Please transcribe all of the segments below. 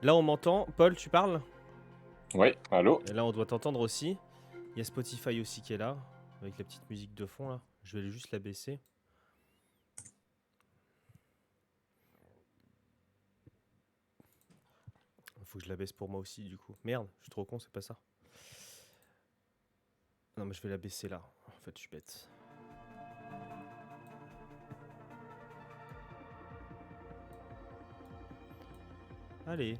Là, on m'entend. Paul, tu parles? Ouais, allô? Et là, on doit t'entendre aussi. Il y a Spotify aussi qui est là, avec la petite musique de fond là. Je vais juste la baisser. Faut que je la baisse pour moi aussi, du coup. Merde, je suis trop con, c'est pas ça. Non, mais je vais la baisser là. En fait, je suis bête. Allez.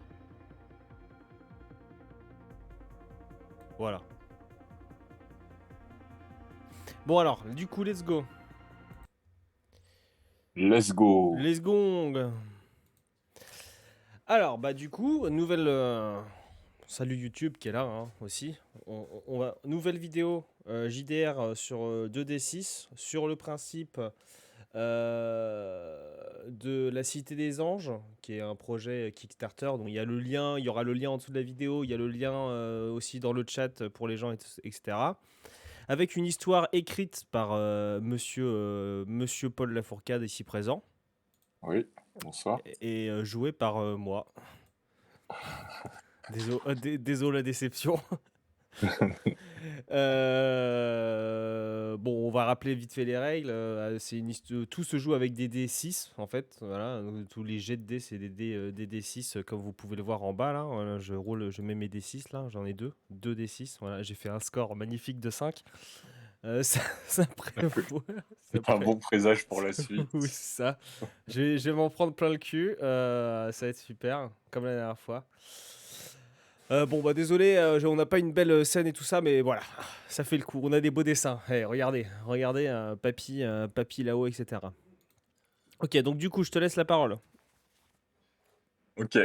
Voilà. Bon, alors, du coup, let's go. Let's go. Let's go. Alors, bah, du coup, nouvelle. Salut YouTube qui est là hein, aussi. Nouvelle vidéo JDR sur 2D6 sur le principe de la Cité des Anges, qui est un projet Kickstarter. Donc il y a le lien, il y aura le lien en dessous de la vidéo, il y a le lien aussi dans le chat pour les gens, etc. Avec une histoire écrite par monsieur Paul Lafourcade ici présent Oui, bonsoir. et jouée par moi. Désolé la déception. Bon, on va rappeler vite fait les règles. Tout se joue avec des D6 en fait. Voilà, tous les jets de dés c'est des D6 comme vous pouvez le voir en bas là. Voilà, je mets mes D6 là. J'en ai deux D6. Voilà, j'ai fait un score magnifique de 5. Ça prévaut. Ça C'est un pré- bon présage pour la Oui, suite. c'est ça. Je vais m'en prendre plein le cul. Ça va être super, comme la dernière fois. Bon, bah désolé, on n'a pas une belle scène et tout ça, mais voilà, ça fait le coup. On a des beaux dessins. Hey, regardez, papy là-haut, etc. Ok, donc du coup, je te laisse la parole. Ok,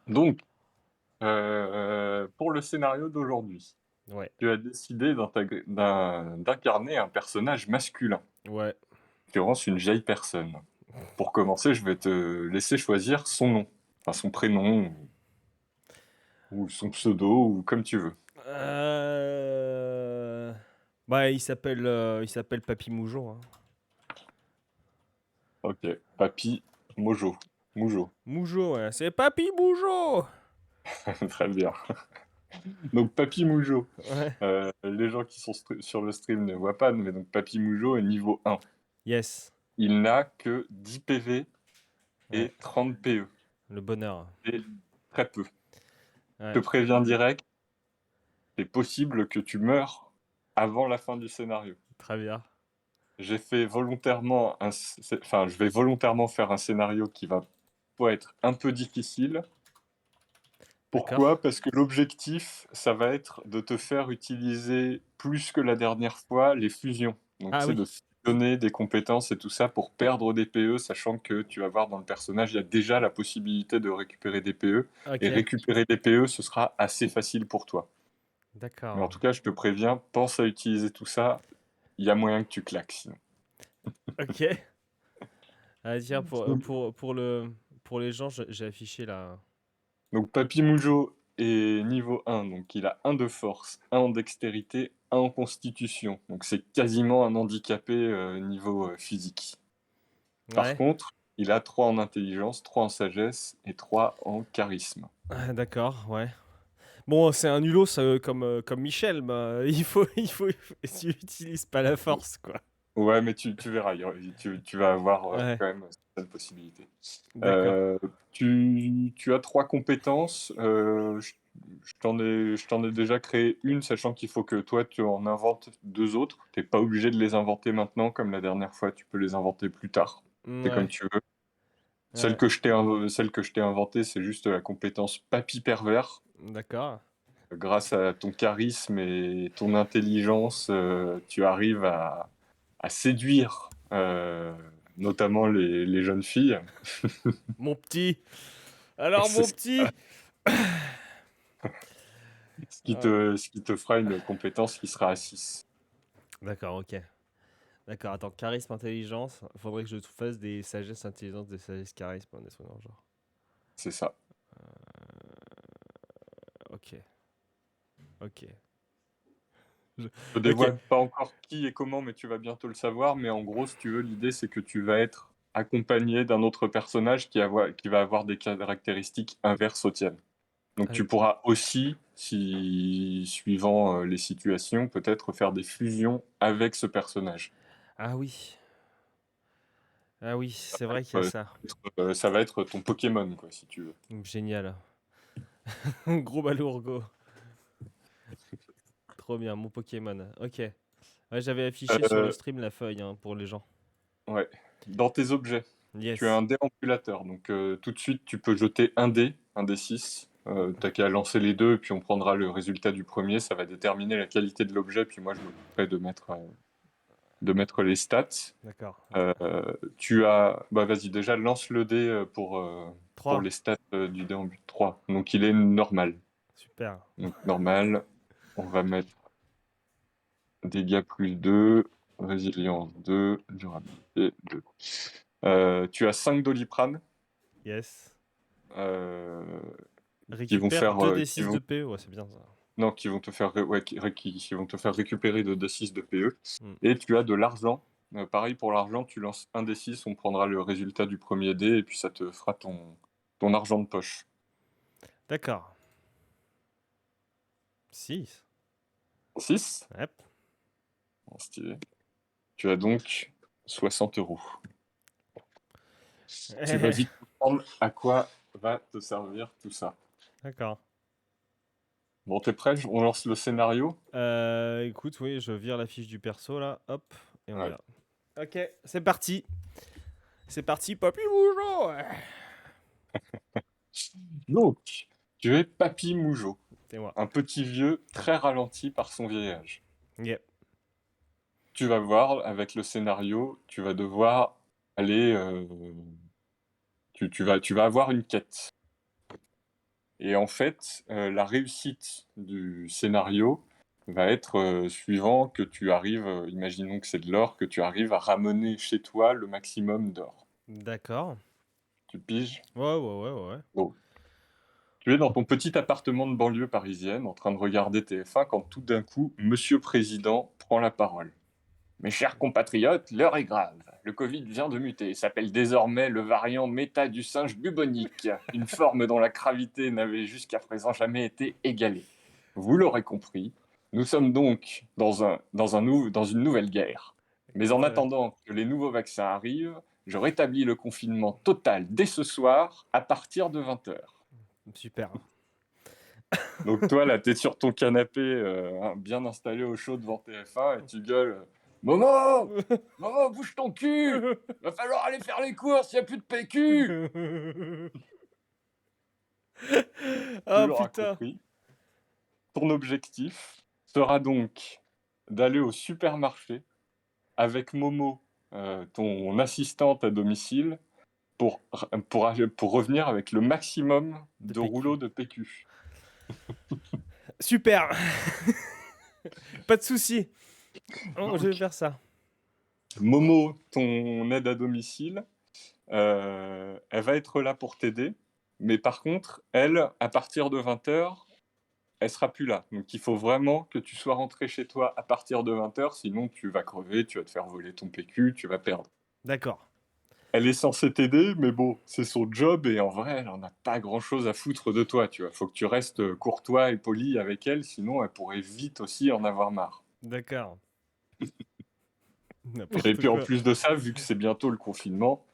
donc, pour le scénario d'aujourd'hui, Ouais, tu as décidé d'incarner un personnage masculin, ouais, en l'occurrence une vieille personne. Pour commencer, je vais te laisser choisir son nom, enfin son prénom, ou son pseudo, ou comme tu veux. Euh... Bah, il s'appelle Papy Moujon, hein. Ok, Papy Mojo. Moujo. Moujon, ouais, c'est Papy Moujon. Très bien. Donc Papy Moujo. Ouais. Les gens qui sont sur le stream ne voient pas, mais donc Papy Moujo est niveau 1. Yes. Il n'a que 10 PV Ouais. et 30 PE. Le bonheur. C'est très peu. Je Ouais. te préviens direct, c'est possible que tu meurs avant la fin du scénario. Très bien. J'ai fait volontairement enfin, je vais volontairement faire un scénario qui va être un peu difficile. D'accord. Pourquoi? Parce que l'objectif, ça va être de te faire utiliser plus que la dernière fois les fusions. Donc, Ah c'est oui. de fusionner des compétences et tout ça pour perdre des PE, sachant que tu vas voir dans le personnage, il y a déjà la possibilité de récupérer des PE. Et Ok. récupérer des PE, ce sera assez facile pour toi. Mais en D'accord. tout cas, je te préviens, pense à utiliser tout ça. Il y a moyen que tu claques sinon. Ok. Ah, tiens, Donc, pour les gens, j'ai affiché là. donc Papy Moujo est niveau 1, donc il a 1 de force, 1 en dextérité, 1 en constitution. Donc c'est quasiment un handicapé niveau physique. Par Ouais. contre, il a 3 en intelligence, 3 en sagesse et 3 en charisme. Ah, d'accord, ouais. Bon, c'est un nulos comme Michel, bah, tu utilises pas la force, quoi. Ouais, mais tu verras, tu vas avoir Ouais, quand même certaines possibilités. d'accord. Euh, tu as 3 compétences. Je t'en ai déjà créé une, sachant qu'il faut que toi, tu en inventes 2 autres. Tu n'es pas obligé de les inventer maintenant, comme la dernière fois, tu peux les inventer plus tard. C'est comme Ouais, tu veux. ouais, Celle que je t'ai inventée, c'est juste la compétence papy pervers. d'accord. Grâce à ton charisme et ton intelligence, tu arrives à séduire notamment les jeunes filles. Mon petit. Alors, C'est mon petit. Ah, ce qui te fera une compétence qui sera à 6. d'accord, ok. D'accord, attends, charisme, intelligence. Faudrait que je fasse des sagesses, intelligence, des sagesses, charisme, des trucs dans le genre. C'est ça. Ok, ok. Je- Je te Ok, dévoile pas encore qui et comment, mais tu vas bientôt le savoir. Mais en gros, si tu veux, l'idée c'est que tu vas être accompagné d'un autre personnage qui va avoir des caractéristiques inverses aux tiennes. Donc Ah tu oui. pourras aussi, si suivant les situations, peut-être faire des fusions avec ce personnage. Ah oui. Ah oui, c'est vrai qu'il y a Euh, ça. Ça va être ton Pokémon, quoi, si tu veux. Génial. Gros Balourgo. Trop bien, mon Pokémon. Ok. Ouais, j'avais affiché sur le Euh, stream la feuille hein, pour les gens. ouais. Dans tes objets, tu as Yes. un déambulateur. Donc tout de suite, tu peux jeter un dé 6. T'as qu'à lancer les deux, et puis on prendra le résultat du premier. Ça va déterminer la qualité de l'objet, puis moi, je m'occuperai de mettre les stats. D'accord. Tu as... Bah vas-y, déjà, lance le dé pour 3. les stats du déambulateur. 3. Donc il est normal. Super. Donc normal, on va mettre dégâts plus 2, résilience 2, durabilité 2. Tu as 5 doliprane Yes. euh, qui vont Récupère faire... 2 des 6 de PE. Ouais, c'est bien ça. non, qui vont te faire, ouais, qui vont te faire récupérer de D6 de PE. Hmm. Et tu as de l'argent. Pareil pour l'argent, tu lances un D6, on prendra le résultat du premier dé, et puis ça te fera ton argent de poche. D'accord. 6. 6. Hop. Bon, stylé. Tu as donc 60 euros. Tu vas vite comprendre à quoi va te servir tout ça. D'accord. Bon, t'es prêt? On lance le scénario? Écoute, oui, je vire la fiche du perso là. Hop. Et on y Ouais. va. Ok, c'est parti. C'est parti, Papy Bougeot. Donc, tu es Papy Mougeot, C'est moi. un petit vieux très ralenti par son vieil âge. Yep. Tu vas voir, avec le scénario, tu vas devoir aller... tu vas avoir une quête. Et en fait, la réussite du scénario va être suivant que tu arrives, imaginons que c'est de l'or, que tu arrives à ramener chez toi le maximum d'or. D'accord. Tu piges? Ouais. Bon. Tu es dans ton petit appartement de banlieue parisienne, en train de regarder TF1, quand tout d'un coup, Monsieur Président prend la parole. Mes chers compatriotes, l'heure est grave. Le Covid vient de muter, s'appelle désormais le variant méta du singe bubonique, une forme dont la gravité n'avait jusqu'à présent jamais été égalée. Vous l'aurez compris, nous sommes donc dans une nouvelle guerre. Mais en attendant que les nouveaux vaccins arrivent, je rétablis le confinement total dès ce soir à partir de 20h. Super. Donc toi, là, t'es sur ton canapé, bien installé au chaud devant TF1, et tu gueules Momo! Momo, bouge ton cul! Va falloir aller faire les courses, y a plus de PQ! Tu Oh l'auras putain. compris. Ton objectif sera donc d'aller au supermarché avec Momo, ton assistante à domicile, pour revenir avec le maximum De de PQ. rouleaux de PQ. Super. Pas de souci. Oh, je vais faire ça. Momo, ton aide à domicile, elle va être là pour t'aider, mais par contre, elle, à partir de 20h, elle sera plus là. Donc il faut vraiment que tu sois rentré chez toi à partir de 20h, sinon tu vas crever, tu vas te faire voler ton PQ, tu vas perdre. D'accord. Elle est censée t'aider, mais bon, c'est son job, et en vrai, elle en a pas grand-chose à foutre de toi, tu vois. Faut que tu restes courtois et poli avec elle, sinon elle pourrait vite aussi en avoir marre. D'accord. Et N'importe puis en quoi. plus de ça, vu que c'est bientôt le confinement,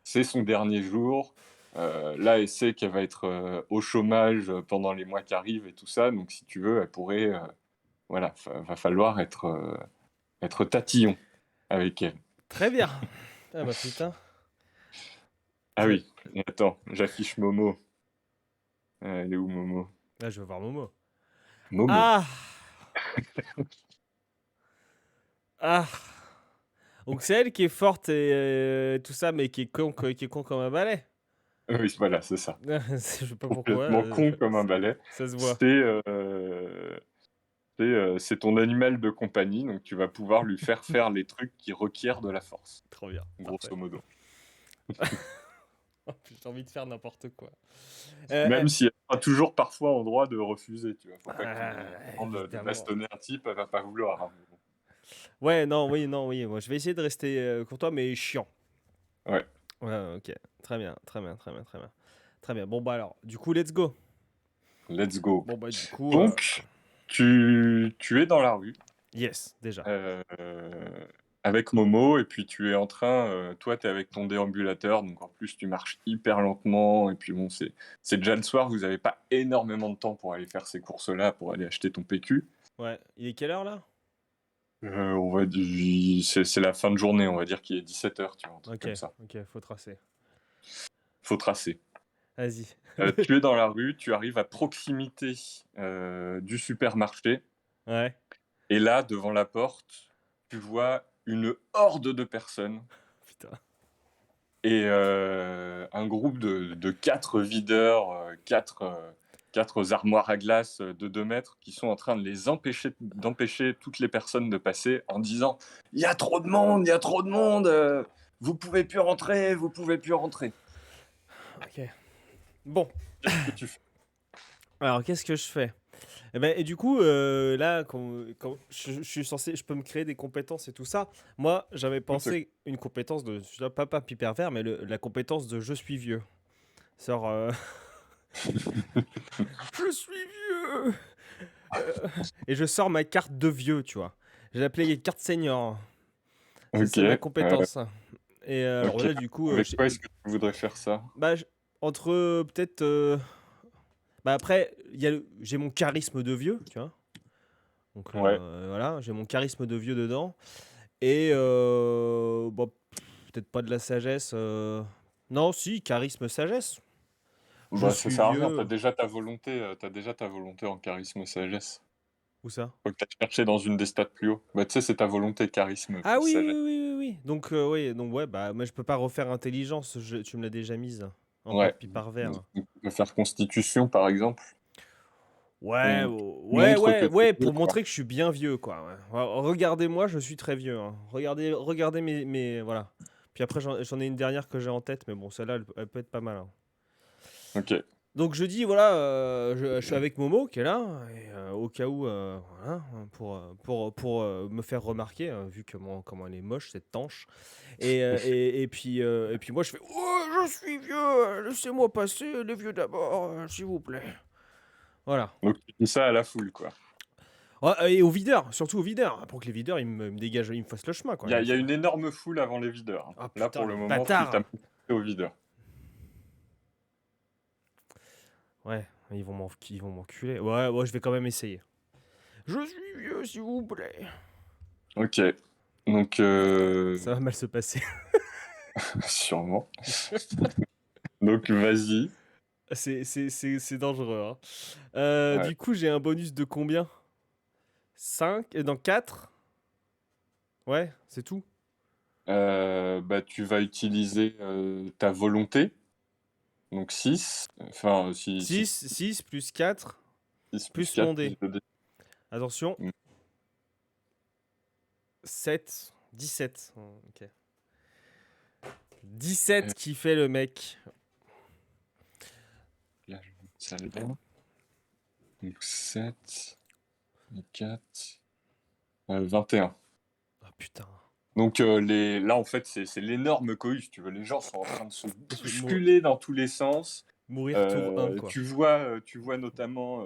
c'est son dernier jour. Là, elle sait qu'elle va être au chômage pendant les mois qui arrivent et tout ça. Donc, si tu veux, elle pourrait... voilà, va falloir être tatillon avec elle. Très bien. Ah bah putain. Ah oui, et attends, j'affiche Momo. Elle est où, Momo? Là, je veux voir Momo. Momo. Ah. Ah. Donc c'est elle qui est forte et tout ça, mais qui est con comme un balai. Oui, voilà, c'est ça. Je sais pas pourquoi. Complètement con comme un balai. Ça se voit. C'est ton animal de compagnie, donc tu vas pouvoir lui faire les trucs qui requièrent de la force, Trop bien. Parfait. grosso modo. J'ai envie de faire n'importe quoi. Même si elle sera toujours parfois en droit de refuser, tu vois. Faut pas que tu demandes de évidemment. bastonner un type, elle va pas vouloir. Hein. Ouais, non, oui. Moi, je vais essayer de rester courtois, mais chiant. Ouais. Ouais, ok. Très bien, très bien, très bien, très bien. Très bien. Bon, bah alors, du coup, let's go. Let's go. Bon, bah, du coup, Donc, tu es dans la rue yes, déjà. euh, avec Momo, et puis tu es en train, toi, tu es avec ton déambulateur, donc en plus, tu marches hyper lentement, et puis bon, c'est déjà le soir, vous n'avez pas énormément de temps pour aller faire ces courses-là, pour aller acheter ton PQ. Ouais. Il est quelle heure là? On va dire, c'est la fin de journée, on va dire qu'il est 17h, tu vois, un truc Ok, comme ça. ok, faut tracer. Faut tracer. Vas-y. Tu es dans la rue, tu arrives à proximité du supermarché, Ouais. et là, devant la porte, tu vois une horde de personnes Putain. et un groupe de 4 videurs, 4 armoires à glace de 2 mètres qui sont en train de d'empêcher toutes les personnes de passer en disant: il y a trop de monde, il y a trop de monde, vous pouvez plus rentrer, vous pouvez plus rentrer. Ok. Bon. Qu'est-ce que tu fais? Alors, qu'est-ce que je fais? Eh ben, et du coup, là, quand je suis censé, je peux me créer des compétences et tout ça. Moi, j'avais pensé une compétence de, je dois pas hyper vert, mais la compétence de je suis vieux. Genre, je suis vieux. Et je sors ma carte de vieux, tu vois. J'ai appelé les cartes senior. C'est Ok, ça ma compétence. Et alors ok. là, du coup, Avec quoi est-ce que tu voudrais faire ça? bah, entre peut-être. Bah après, j'ai mon charisme de vieux, tu vois. Donc Ouais. voilà, j'ai mon charisme de vieux dedans. Et bon, peut-être pas de la sagesse. Non, si, charisme, sagesse. Je Bah, ça suis sert à rien, vieux. t'as déjà ta volonté en charisme et sagesse. Où ça? Faut que t'ailles chercher dans une des stats plus haut. Bah, tu sais, c'est ta volonté charisme Ah plus oui, sagesse. oui, oui, oui, oui. Donc, oui, donc ouais, bah, moi je peux pas refaire intelligence, tu me l'as déjà mise. En Ouais. par vert. Tu peux faire constitution, par exemple. Ouais, On ouais, montre ouais, que t'es ouais, vieux, pour quoi. montrer que je suis bien vieux, quoi. Ouais. Regardez-moi, je suis très vieux, hein. Regardez voilà. Puis après, j'en ai une dernière que j'ai en tête, mais bon, celle-là, elle peut être pas mal, hein. Ok. Donc je dis, voilà, je suis avec Momo qui est là, et au cas où, voilà, pour me faire remarquer, vu comment elle est moche, cette tanche. Et puis moi, je fais, oh, je suis vieux, laissez-moi passer, les vieux d'abord, s'il vous plaît. Voilà. Donc, tu dis ça à la foule, quoi. Ouais, et aux videurs, surtout aux videurs, pour que les videurs me dégagent, ils me fassent le chemin, quoi. Il y a une énorme foule avant les videurs, hein. Ah Là, putain, pour le les moment, tu t'as bâtards! montré aux videurs. Ouais, ils vont m'enculer. Ouais, ouais, je vais quand même essayer. Je suis vieux, s'il vous plaît. Ok. Donc, Ça va mal se passer. sûrement. Donc, vas-y. C'est dangereux, hein. Ouais. Du coup, j'ai un bonus de combien? 5 dans 4. Ouais, c'est tout. Bah, tu vas utiliser ta volonté. Donc 6. Enfin, si 6 plus 4 6 plus plus 4 mon plus dé. 2 dés. Attention, Mm. 7, 17. Ok. Euh, 17 qui fait le mec. Là, je vais mettre ça là. Donc 7 et 4. 21. Ah putain. Donc là, en fait, c'est l'énorme cohue, si tu veux. Les gens sont en train de se Je vais bousculer dans tous les sens. mourir tour 1, quoi. Tu vois notamment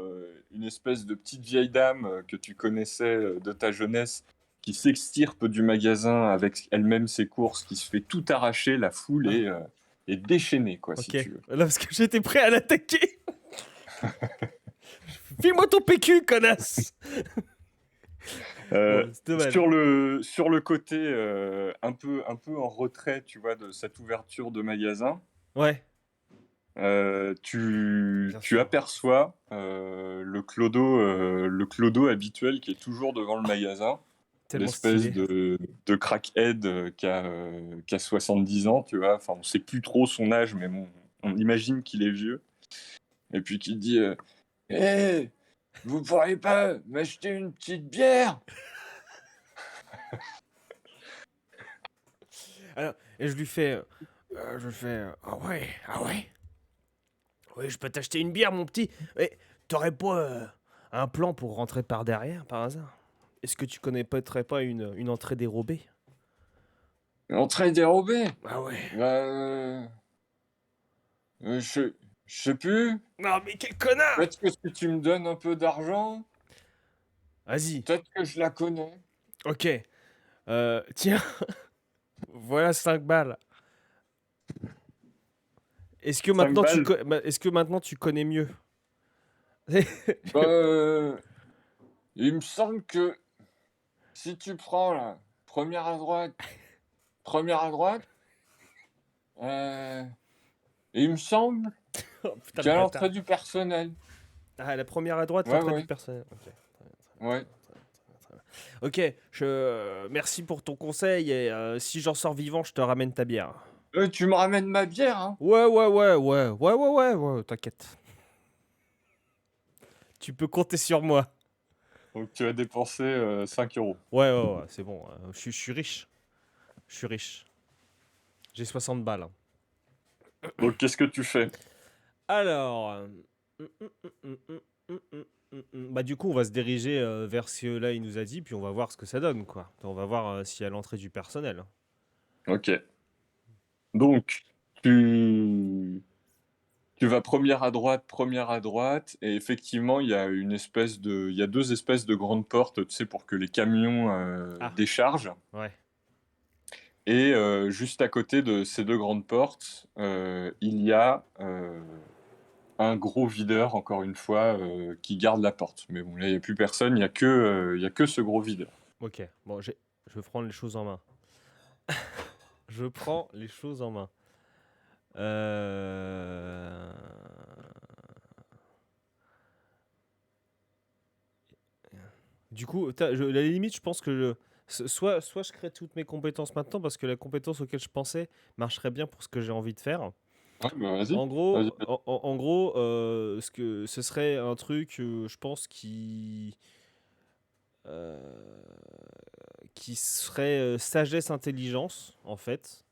une espèce de petite vieille dame que tu connaissais de ta jeunesse qui s'extirpe du magasin avec elle-même ses courses, qui se fait tout arracher. La foule Ah, est déchaînée, quoi, si ok. tu veux. Là, parce que j'étais prêt à l'attaquer. File-moi ton PQ, connasse. Euh, Bon, c'est dommage. sur le côté un peu en retrait, tu vois, de cette ouverture de magasin, Ouais, bien tu sûr. aperçois le clodo habituel qui est toujours devant le magasin, Tellement l'espèce stylé. de crackhead qui a 70 ans, tu vois. Enfin, on sait plus trop son âge, mais bon, on imagine qu'il est vieux. Et puis qui dit Hé, vous pourriez pas m'acheter une petite bière? Alors, et je lui fais. Ah ouais, ah ouais. Oui, je peux t'acheter une bière, mon petit. Mais t'aurais pas un plan pour rentrer par derrière, par hasard? Est-ce que tu connaîtrais pas une entrée dérobée? Entrée dérobée? Ah ouais. Bah, je sais plus. Non, mais quel connard! Peut-être que si tu me donnes un peu d'argent, Vas-y, peut-être que je la connais. ok. Tiens, voilà 5 balles. Est-ce que 5 maintenant tu, balles? est-ce que maintenant tu connais mieux? Bah, il me semble que si tu prends la première à droite, heu, il me semble Oh putain qu'il le y a bâtard. l'entrée du personnel. Ah, la première à droite, Ouais, l'entrée du ouais, personnel. Ok. Très bien, ouais. très bien. Ok, merci pour ton conseil et si j'en sors vivant, je te ramène ta bière. Tu me ramènes ma bière, hein? Ouais, t'inquiète. Tu peux compter sur moi. Donc tu as dépensé, 5 €. Ouais, c'est bon. Je suis riche. Je suis riche. J'ai 60 balles, hein. Donc qu'est-ce que tu fais? Alors, bah du coup, on va se diriger vers ce que là il nous a dit, puis on va voir ce que ça donne, quoi. On va voir s'il y a l'entrée du personnel. OK. Donc tu tu vas première à droite et effectivement, il y a 2 espèces de grandes portes, tu sais, pour que les camions, Ah, déchargent ouais. et juste à côté de ces 2 grandes portes, il y a, un gros videur, encore une fois, qui garde la porte. Mais bon, là, il y a plus personne, il y a que ce gros videur. Ok, bon, je vais prendre les choses en main. Je prends les choses en main. Euh, Du coup, à la limite, je pense que soit je crée toutes mes compétences maintenant parce que la compétence auquel je pensais marcherait bien pour ce que j'ai envie de faire. Ouais, bah, vas-y, En gros, vas-y, vas-y. ce serait un truc, je pense, euh, qui serait sagesse intelligence en fait,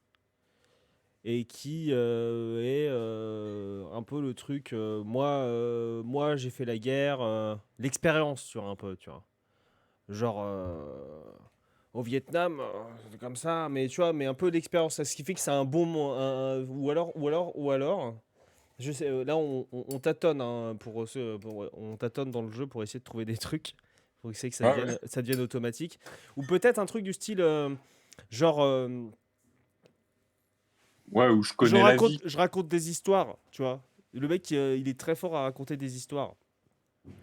et qui est un peu le truc. Moi, j'ai fait la guerre, l'expérience sur un peu, tu vois. Genre au Vietnam, c'est comme ça, mais tu vois, mais un peu d'expérience, ce qui fait que c'est un bon, ou alors. Je sais, là, on tâtonne hein, on tâtonne dans le jeu pour essayer de trouver des trucs. Faut essayer que Ouais, ouais. ça devienne automatique. Ou peut-être un truc du style, genre, Ouais, où je connais la vie. je raconte des histoires, tu vois. Le mec, il est très fort à raconter des histoires.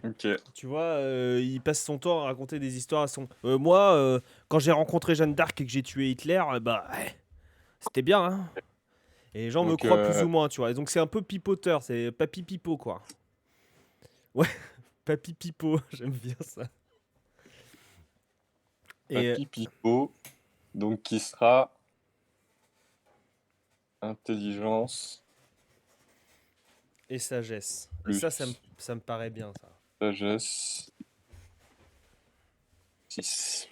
OK. Tu vois, il passe son temps à raconter des histoires à son. Moi, quand j'ai rencontré Jeanne d'Arc et que j'ai tué Hitler, bah, ouais, c'était bien, hein. Et les gens me Donc, croient plus ou moins, tu vois. Et donc c'est un peu pipoteur, c'est papy pipo, quoi. Ouais, papy pipo, j'aime bien ça. Et, Papy Pipo, donc qui sera intelligence et sagesse. Et plus ça me paraît bien, ça. sagesse 6.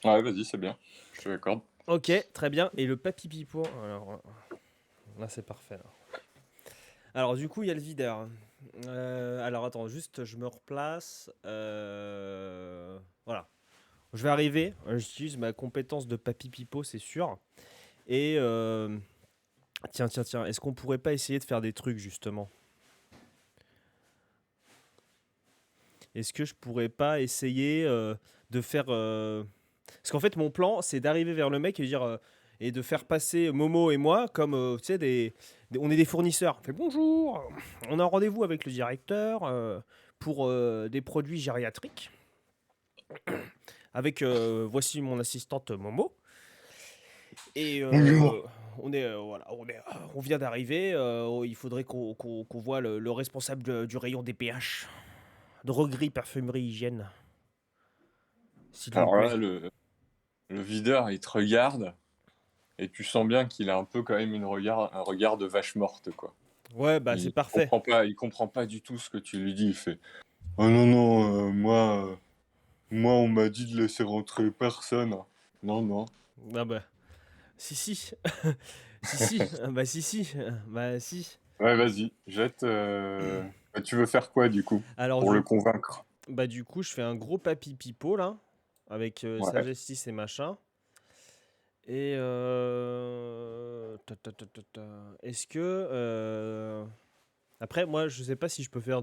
Ouais, vas-y, c'est bien. Je te l'accorde. Ok, très bien. Et le papy pipo, alors là, c'est parfait, là. Alors, du coup, il y a le videur. Alors, attends, juste, je me replace. Voilà. Je vais arriver. J'utilise ma compétence de papy pipo, c'est sûr. Et tiens. Est-ce qu'on pourrait pas essayer de faire des trucs, justement? Est-ce que je pourrais pas essayer de faire. Parce qu'en fait, mon plan, c'est d'arriver vers le mec et dire. Et de faire passer Momo et moi comme, tu sais, on est des fournisseurs. On fait bonjour, on a un rendez-vous avec le directeur pour des produits gériatriques. Avec, voici mon assistante Momo. Et Bonjour. on vient d'arriver. Il faudrait qu'on voit le responsable du rayon des pH. Droguerie, parfumerie, hygiène. S'il vous Alors plaît. là, le videur, il te regarde et tu sens bien qu'il a un peu quand même un regard de vache morte, quoi. Ouais, bah c'est parfait. Il comprend pas du tout ce que tu lui dis. Il fait: «Oh non, non, moi, on m'a dit de laisser rentrer personne. Non, non». Ah bah, si, si. Si. Bah si. Bah si. Ouais, vas-y, jette, bah, tu veux faire quoi, du coup? Alors, Pour le convaincre? du coup, je fais un gros papy pipo, là. Avec Ouais. sagesse 6 et machin. Et est-ce que après moi je sais pas si je peux faire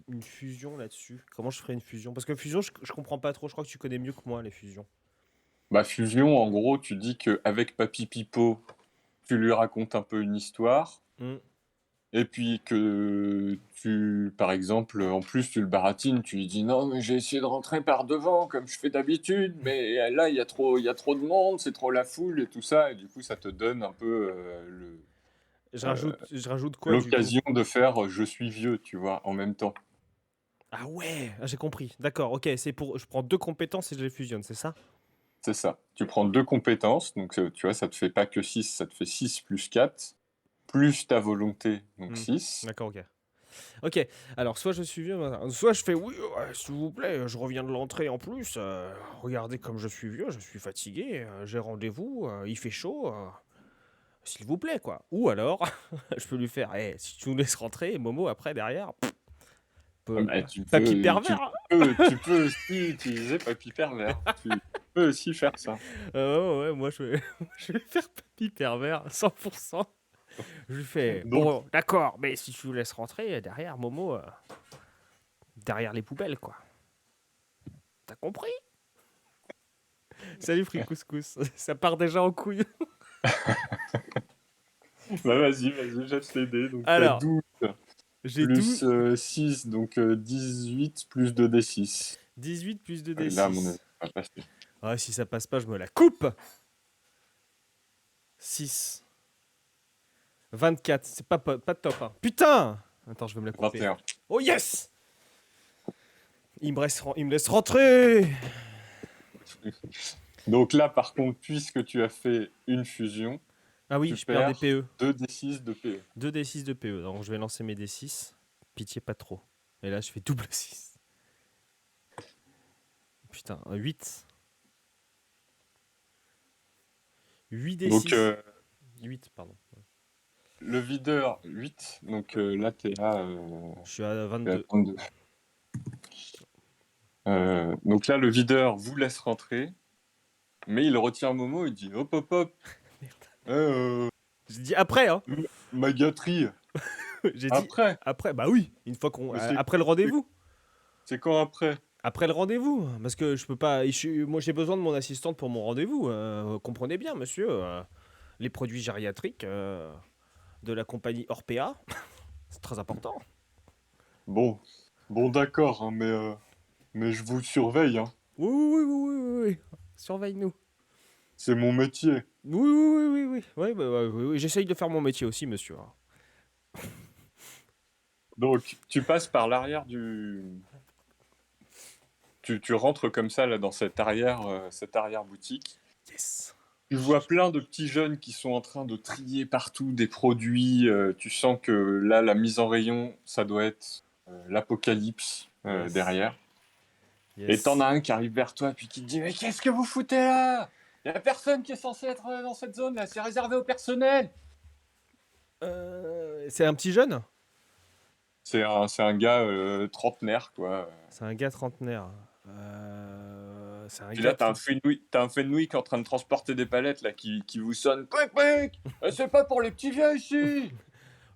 une fusion là-dessus. Comment je ferais une fusion? Parce que fusion je comprends pas trop. Je crois que tu connais mieux que moi les fusions. Bah, fusion, en gros, tu dis qu'avec Papy Pipo, tu lui racontes un peu une histoire. Hmm. Et puis que par exemple, en plus, tu le baratines, tu lui dis non, mais j'ai essayé de rentrer par devant comme je fais d'habitude, mais là, il y a trop de monde, c'est trop la foule et tout ça. Et du coup, ça te donne un peu Je rajoute quoi du coup? l'occasion de faire je suis vieux, tu vois, en même temps. Ah ouais, j'ai compris. D'accord, ok. Je prends deux compétences et je les fusionne, c'est ça? C'est ça. Tu prends deux compétences, donc tu vois, ça te fait pas que 6, ça te fait 6 plus 4, plus ta volonté, donc Hmm. 6. D'accord, ok. Ok, alors soit je suis vieux, soit je fais oui, s'il vous plaît, je reviens de l'entrée en plus. Regardez comme je suis vieux, je suis fatigué, j'ai rendez-vous, il fait chaud. S'il vous plaît, quoi. Ou alors, je peux lui faire, si tu nous laisses rentrer, Momo après derrière, Bah, papy pervers. Hein. tu peux aussi utiliser Papy Pervers. Tu peux aussi faire ça. Ouais, moi je vais faire papy pervers, 100%. Je lui fais, Donc, bon, d'accord, mais si tu nous laisses rentrer derrière, Momo, derrière les poubelles, quoi. T'as compris? Salut Fricouscous, ça part déjà en couille. bah vas-y, jette les dés. Donc, t'as Alors, 12 j'ai plus 12, 6, donc 18 plus 2d6. 18 plus Là, à mon 2d6. avis, ça va passer. Ah, si ça passe pas, je me la coupe. 6. 24, c'est pas top. Hein. Putain. Attends, je vais me la couper. 21. Oh yes. Il me laisse rentrer. Donc là, par contre, puisque tu as fait une fusion, Ah oui, tu je perds des perds PE. 2d6 de PE. 2d6 de PE. Donc je vais lancer mes d6. Pitié pas trop. Et là, je fais double 6. Putain, 8. 8 Donc, d6. 8, pardon. le videur, 8. Donc là, t'es à Je suis à t'es à 22. 32. Donc là, le videur vous laisse rentrer, mais il retient Momo, il dit hop, hop, hop, Merde. J'ai dit après, hein. ma gâterie, J'ai dit après. après. Bah oui, une fois qu'on. Mais Après le rendez-vous. c'est quand après? Après le rendez-vous, parce que je peux pas. Moi, j'ai besoin de mon assistante pour mon rendez-vous. Comprenez bien, monsieur. Les produits gériatriques de la compagnie Orpea, c'est très important. Bon, d'accord, hein, mais je vous surveille, hein. Oui. Surveille-nous. C'est mon métier. Oui. Ouais, oui. J'essaye de faire mon métier aussi, monsieur. Donc, tu passes par l'arrière tu rentres comme ça, là, dans cette arrière-boutique. Yes. Tu vois plein de petits jeunes qui sont en train de trier partout des produits. Tu sens que là, la mise en rayon, ça doit être l'apocalypse Yes. derrière. Et Yes. t'en as un qui arrive vers toi puis qui te dit « Mais qu'est-ce que vous foutez là? Il n'y a personne qui est censé être dans cette zone là, c'est réservé au personnel. » C'est un petit jeune. C'est un gars trentenaire, quoi. C'est un gars trentenaire. C'est un Puis gars là, t'as un Fenwick en train de transporter des palettes là, qui vous sonne « Quick, quick! C'est pas pour les petits vieux ici !»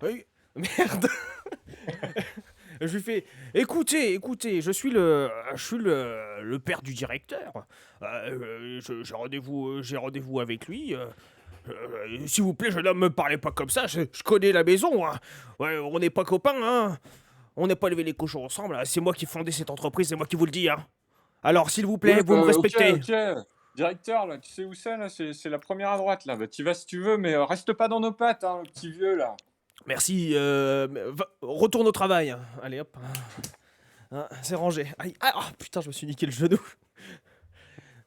Oui, merde. Je lui fais, écoutez, je suis le père du directeur. J'ai rendez-vous avec lui. S'il vous plaît, jeune homme, me parlez pas comme ça. Je connais la maison. Hein. Ouais, on n'est pas copains. Hein. On n'est pas élevé les cochons ensemble. C'est moi qui ai fondé cette entreprise. C'est moi qui vous le dis. Hein. Alors, s'il vous plaît, Ouais, vous me respectez. ok. Directeur, là, tu sais où c'est, là? C'est la première à droite, là. Bah, t'y vas si tu veux, mais reste pas dans nos pattes, hein, le petit vieux, là. Merci. Retourne au travail. Hein. Allez, hop. Hein, c'est rangé. Aïe. Ah, putain, je me suis niqué le genou.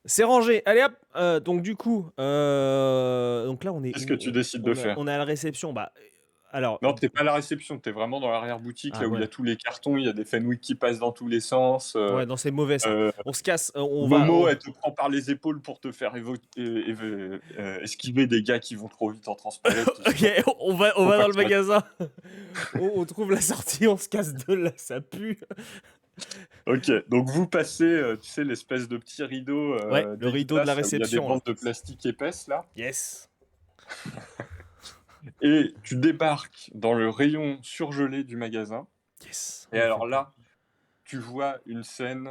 C'est rangé. Allez, hop. Donc, du coup, donc là, on est Qu'est-ce où que tu décides de faire? On est à la réception. Bah, alors. Non, t'es pas à la réception, t'es vraiment dans l'arrière-boutique, Ah là où il y a ouais. tous les cartons, il y a des Fenwick qui passent dans tous les sens. Ouais, non, c'est mauvais ça. Euh, On se casse. On va. Momo, elle te prend par les épaules pour te faire esquiver des gars qui vont trop vite en transpalette, tout ça. Ok, on va Faut pas dans que le ça- magasin. On trouve la sortie, on se casse de là, ça pue. Ok, donc vous passez, tu sais, l'espèce de petit rideau Ouais, le rideau de la dégueulasse, là où il y a des réception, là. bandes de plastique épaisses, là. Yes. Et tu débarques dans le rayon surgelé du magasin. Yes. Et On m'a fait alors peur. là, tu vois une scène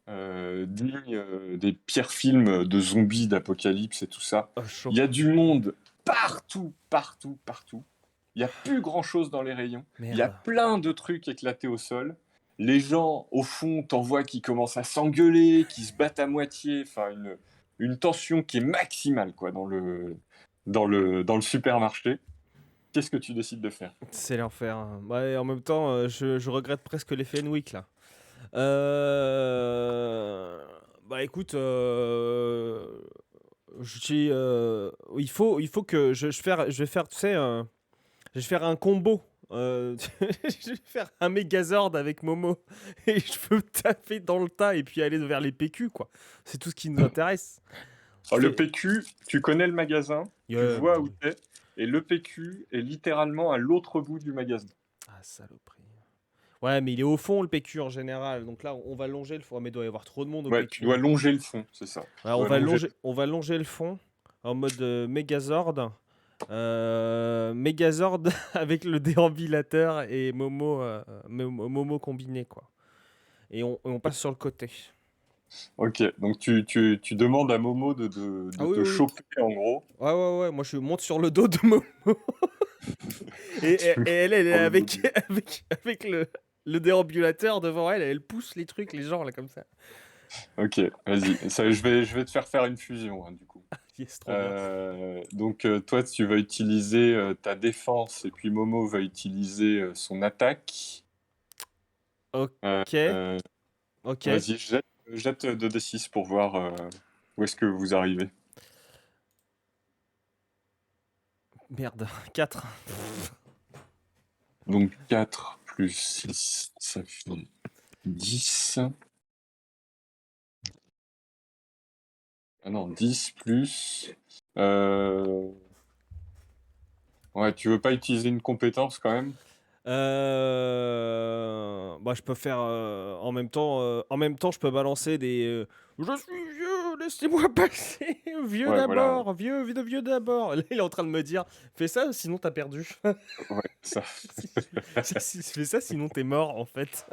digne des pires films de zombies, d'apocalypse et tout ça. Oh, chaud. Il y a du monde partout, partout, partout. Il n'y a plus grand-chose dans les rayons. Il y a Merde. plein de trucs éclatés au sol. Les gens, au fond, t'en vois qui commencent à s'engueuler, qui se battent à moitié. Enfin, une tension qui est maximale, quoi, dans le supermarché. Qu'est-ce que tu décides de faire? C'est l'enfer, hein. Ouais, en même temps, je regrette presque les Fenwick là. Bah écoute, je dis, il faut que je vais faire, tu sais, je vais faire un combo. Je vais faire un Megazord avec Momo et je veux taper dans le tas et puis aller vers les PQ quoi. C'est tout ce qui nous intéresse. Je Alors, le fais, PQ, tu connais le magasin, tu yeah, vois bah où oui. t'es, et le PQ est littéralement à l'autre bout du magasin. Ah saloperie. Ouais, mais il est au fond le PQ en général. Donc là, on va longer le fond. Mais il doit y avoir trop de monde au Ouais, tu PQ. dois longer le fond, c'est ça. Ouais, Tu dois longer. on va longer le fond en mode Megazord. Megazord avec le déambulateur et Momo combiné, quoi. Et on passe sur le côté. Ok, donc tu demandes à Momo Ah de oui, te oui, oui. choper en gros. Ouais, ouais, ouais. Moi, je monte sur le dos de Momo. Et elle est Dans le dos avec, du- avec le déambulateur devant elle. Elle pousse les trucs, les gens, là, comme ça. Ok, vas-y. Je vais te faire une fusion, hein, du coup. Yes, trop bien. Donc toi, tu vas utiliser ta défense et puis Momo va utiliser son attaque. Ok, Euh, ok. Vas-y, jette 2d6 pour voir où est-ce que vous arrivez. Merde, 4. Donc 4 plus 6, ça fait 10. Ah non, 10 plus... Ouais, tu veux pas utiliser une compétence quand même? Bah, je peux faire en même temps, je peux balancer des je suis vieux, laissez-moi passer, vieux Ouais, voilà. d'abord, vieux d'abord. Là, il est en train de me dire, fais ça, sinon t'as perdu. Ouais, ça. Fais ça, sinon t'es mort en fait.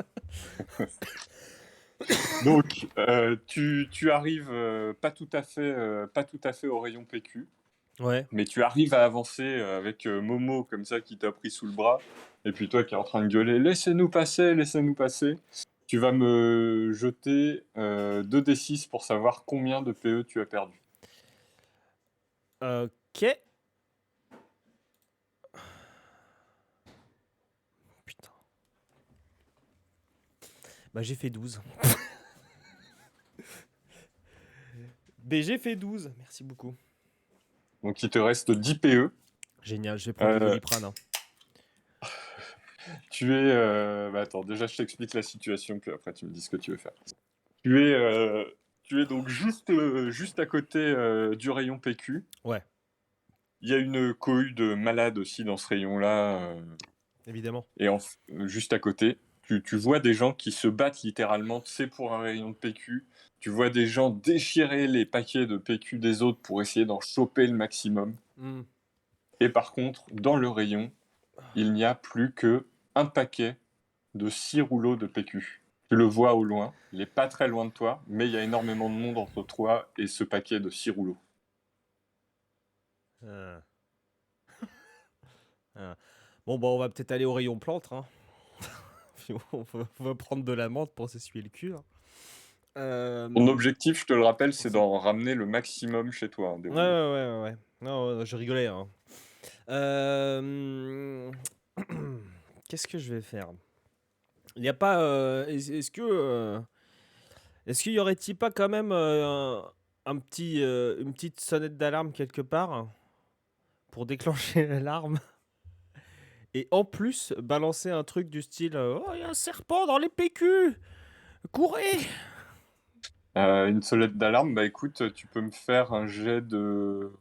Donc, tu arrives pas tout à fait au rayon PQ, Ouais. mais tu arrives à avancer avec Momo comme ça qui t'a pris sous le bras, et puis toi qui es en train de gueuler, laissez-nous passer, laissez-nous passer. Tu vas me jeter 2d6 pour savoir combien de PE tu as perdu. Ok. Putain. Bah, j'ai fait 12. J'ai fait 12. Merci beaucoup. Donc il te reste 10 PE. Génial, je vais prendre du Euh, Doliprane, hein. Tu es... bah attends, déjà je t'explique la situation, puis après tu me dis ce que tu veux faire. Tu es, euh, Tu es donc juste à côté du rayon PQ. Ouais, Il y a une cohue de malades aussi dans ce rayon-là, évidemment. et juste à côté. Tu vois des gens qui se battent littéralement, tu sais, pour un rayon de PQ. Tu vois des gens déchirer les paquets de PQ des autres pour essayer d'en choper le maximum. Hmm. Et par contre, dans le rayon, il n'y a plus que un paquet de 6 rouleaux de PQ. Tu le vois au loin, il n'est pas très loin de toi, mais il y a énormément de monde entre toi et ce paquet de 6 rouleaux. Ah. Ah. Bon, bah, on va peut-être aller au rayon plantes, hein. Puis on va prendre de la menthe pour s'essuyer le cul, hein. Ton objectif, je te le rappelle, c'est C'est- d'en ramener le maximum chez toi, hein, des Ouais, rouleaux. ouais, ouais, ouais, ouais. Non, je rigolais, hein. Euh, Qu'est-ce que je vais faire? Il n'y a pas. Est-ce qu'il y aurait-il pas quand même une petite sonnette d'alarme quelque part pour déclencher l'alarme et en plus balancer un truc du style oh, il y a un serpent dans les PQ! Courez! Une sonnette d'alarme, bah écoute, tu peux me faire un jet de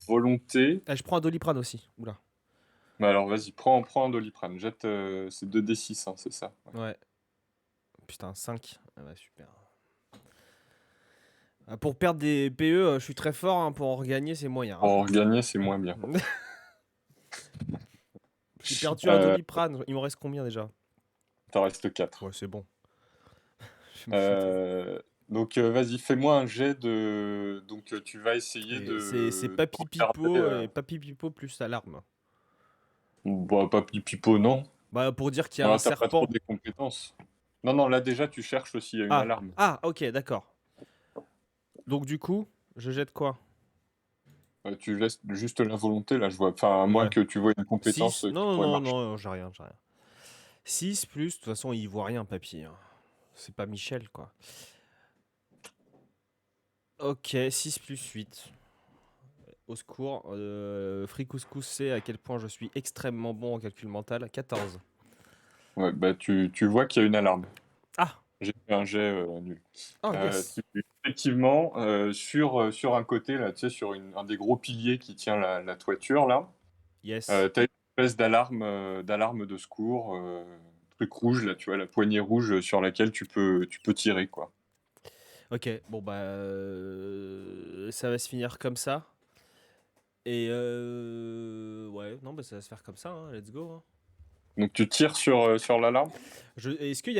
volonté. Ah, je prends un Doliprane aussi. Oula. Bah alors vas-y, prends un Doliprane, jette, c'est 2d6, hein, c'est ça. Ouais. Ouais. Putain, 5. Ah ouais, super. Pour perdre des PE, je suis très fort, hein, pour en regagner, c'est moyen. Pour en gagner, c'est moins bien. J'ai perdu un Euh, Doliprane, il m'en reste combien déjà? T'en restes 4. Ouais, c'est bon. Je vais me foutre. Donc vas-y, fais-moi un jet de. Donc tu vas essayer C'est de Papy regarder. Pipo et Papy Pipo plus alarme. Bah, pas pipo, non. Bah, pour dire qu'il y a un Voilà, t'as pas trop serpent. des compétences. Non, non, là déjà, tu cherches s'il y a une Ah, alarme. ah, ok, d'accord. Donc, du coup, je jette quoi? Tu laisses juste la volonté, là, je vois. Enfin, à moins Ouais. que tu vois une compétence 6. qui Non, pourrait non, marcher. non, j'ai rien, j'ai rien. 6 plus, de toute façon, il voit rien, Papy, hein. C'est pas Michel, quoi. Ok, 6 plus 8. Au secours. Free Couscous sait à quel point je suis extrêmement bon en calcul mental. 14. Ouais, bah tu vois qu'il y a une alarme. Ah! J'ai fait un jet nul. Oh, yes. Effectivement, sur un côté, là, tu sais, sur un des gros piliers qui tient la toiture, là, Yes. t'as une espèce d'alarme de secours, truc rouge, là, tu vois, la poignée rouge sur laquelle tu peux tirer, quoi. Ok, bon, bah. Ça va se finir comme ça. Et ouais, non, bah ça va se faire comme ça, hein, let's go, hein. Donc tu tires sur l'alarme. Est-ce qu'il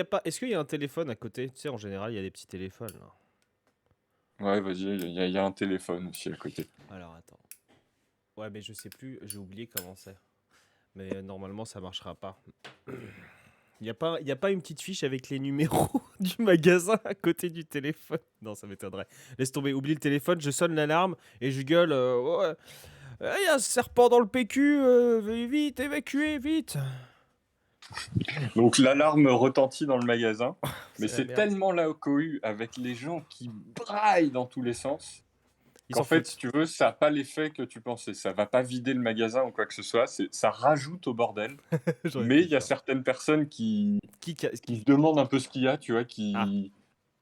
y a un téléphone à côté? Tu sais, en général, il y a des petits téléphones, là. Ouais, vas-y, il y a un téléphone aussi à côté. Alors, attends. Ouais, mais je sais plus, j'ai oublié comment c'est. Mais normalement, ça marchera pas. Y a pas une petite fiche avec les numéros du magasin à côté du téléphone? Non, ça m'étonnerait. Laisse tomber, oublie le téléphone, je sonne l'alarme et je gueule. Ouais, il y a un serpent dans le PQ, vite, évacuez, vite. Donc l'alarme retentit dans le magasin, mais C'est la c'est merde. tellement la cohue avec les gens qui braillent dans tous les sens Ils qu'en s'en fait, si foutent. tu veux, ça n'a pas l'effet que tu pensais. Ça va pas vider le magasin ou quoi que ce soit, ça rajoute au bordel. J'en Mais étais il y a sûr. certaines personnes qui Qui... se demandent un peu ce qu'il y a, tu vois, Ah,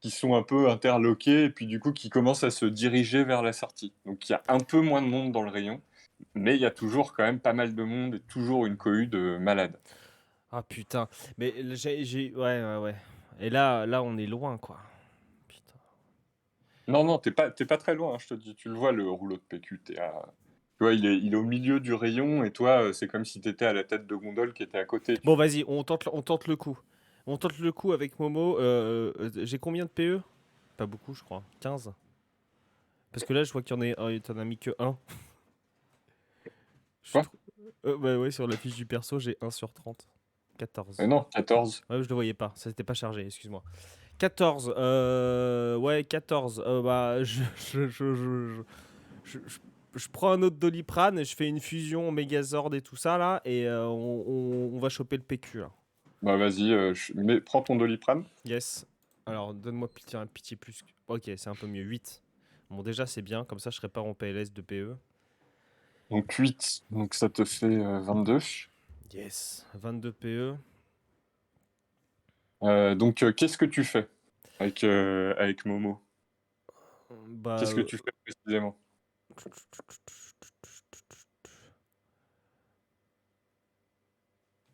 qui sont un peu interloquées et puis du coup qui commencent à se diriger vers la sortie. Donc il y a un peu moins de monde dans le rayon, mais il y a toujours quand même pas mal de monde et toujours une cohue de malades. ah putain. Mais ouais, ouais, ouais. Et là, on est loin, quoi. Putain. Non, non, t'es pas très loin, hein, je te dis. Tu le vois, le rouleau de PQ. Tu vois, il est au milieu du rayon et toi, c'est comme si t'étais à la tête de gondole qui était à côté, tu Bon, vois. vas-y, on tente le coup. On tente le coup avec Momo. J'ai combien de PE? Pas beaucoup, je crois. 15. Parce que là, je vois qu'il y en a, t'en as mis que 1. Je suis Quoi? trop... Bah ouais, sur la fiche du perso, j'ai 1 sur 30. 14. Non, 14. Ouais, je le voyais pas, ça n'était pas chargé, excuse-moi. 14, ouais, 14. Bah, je, je- je prends un autre Doliprane et je fais une fusion Megazord et tout ça là, et on va choper le PQ là. Bah vas-y, prends ton Doliprane. Yes. Alors, donne-moi pitié, un pitié plus. Ok, c'est un peu mieux. 8. Bon, déjà, c'est bien, comme ça, je serai pas en PLS de PE. Donc 8, donc ça te fait 22. Yes. 22 PE. Donc qu'est-ce que tu fais avec Momo? Bah. Qu'est-ce que tu fais précisément?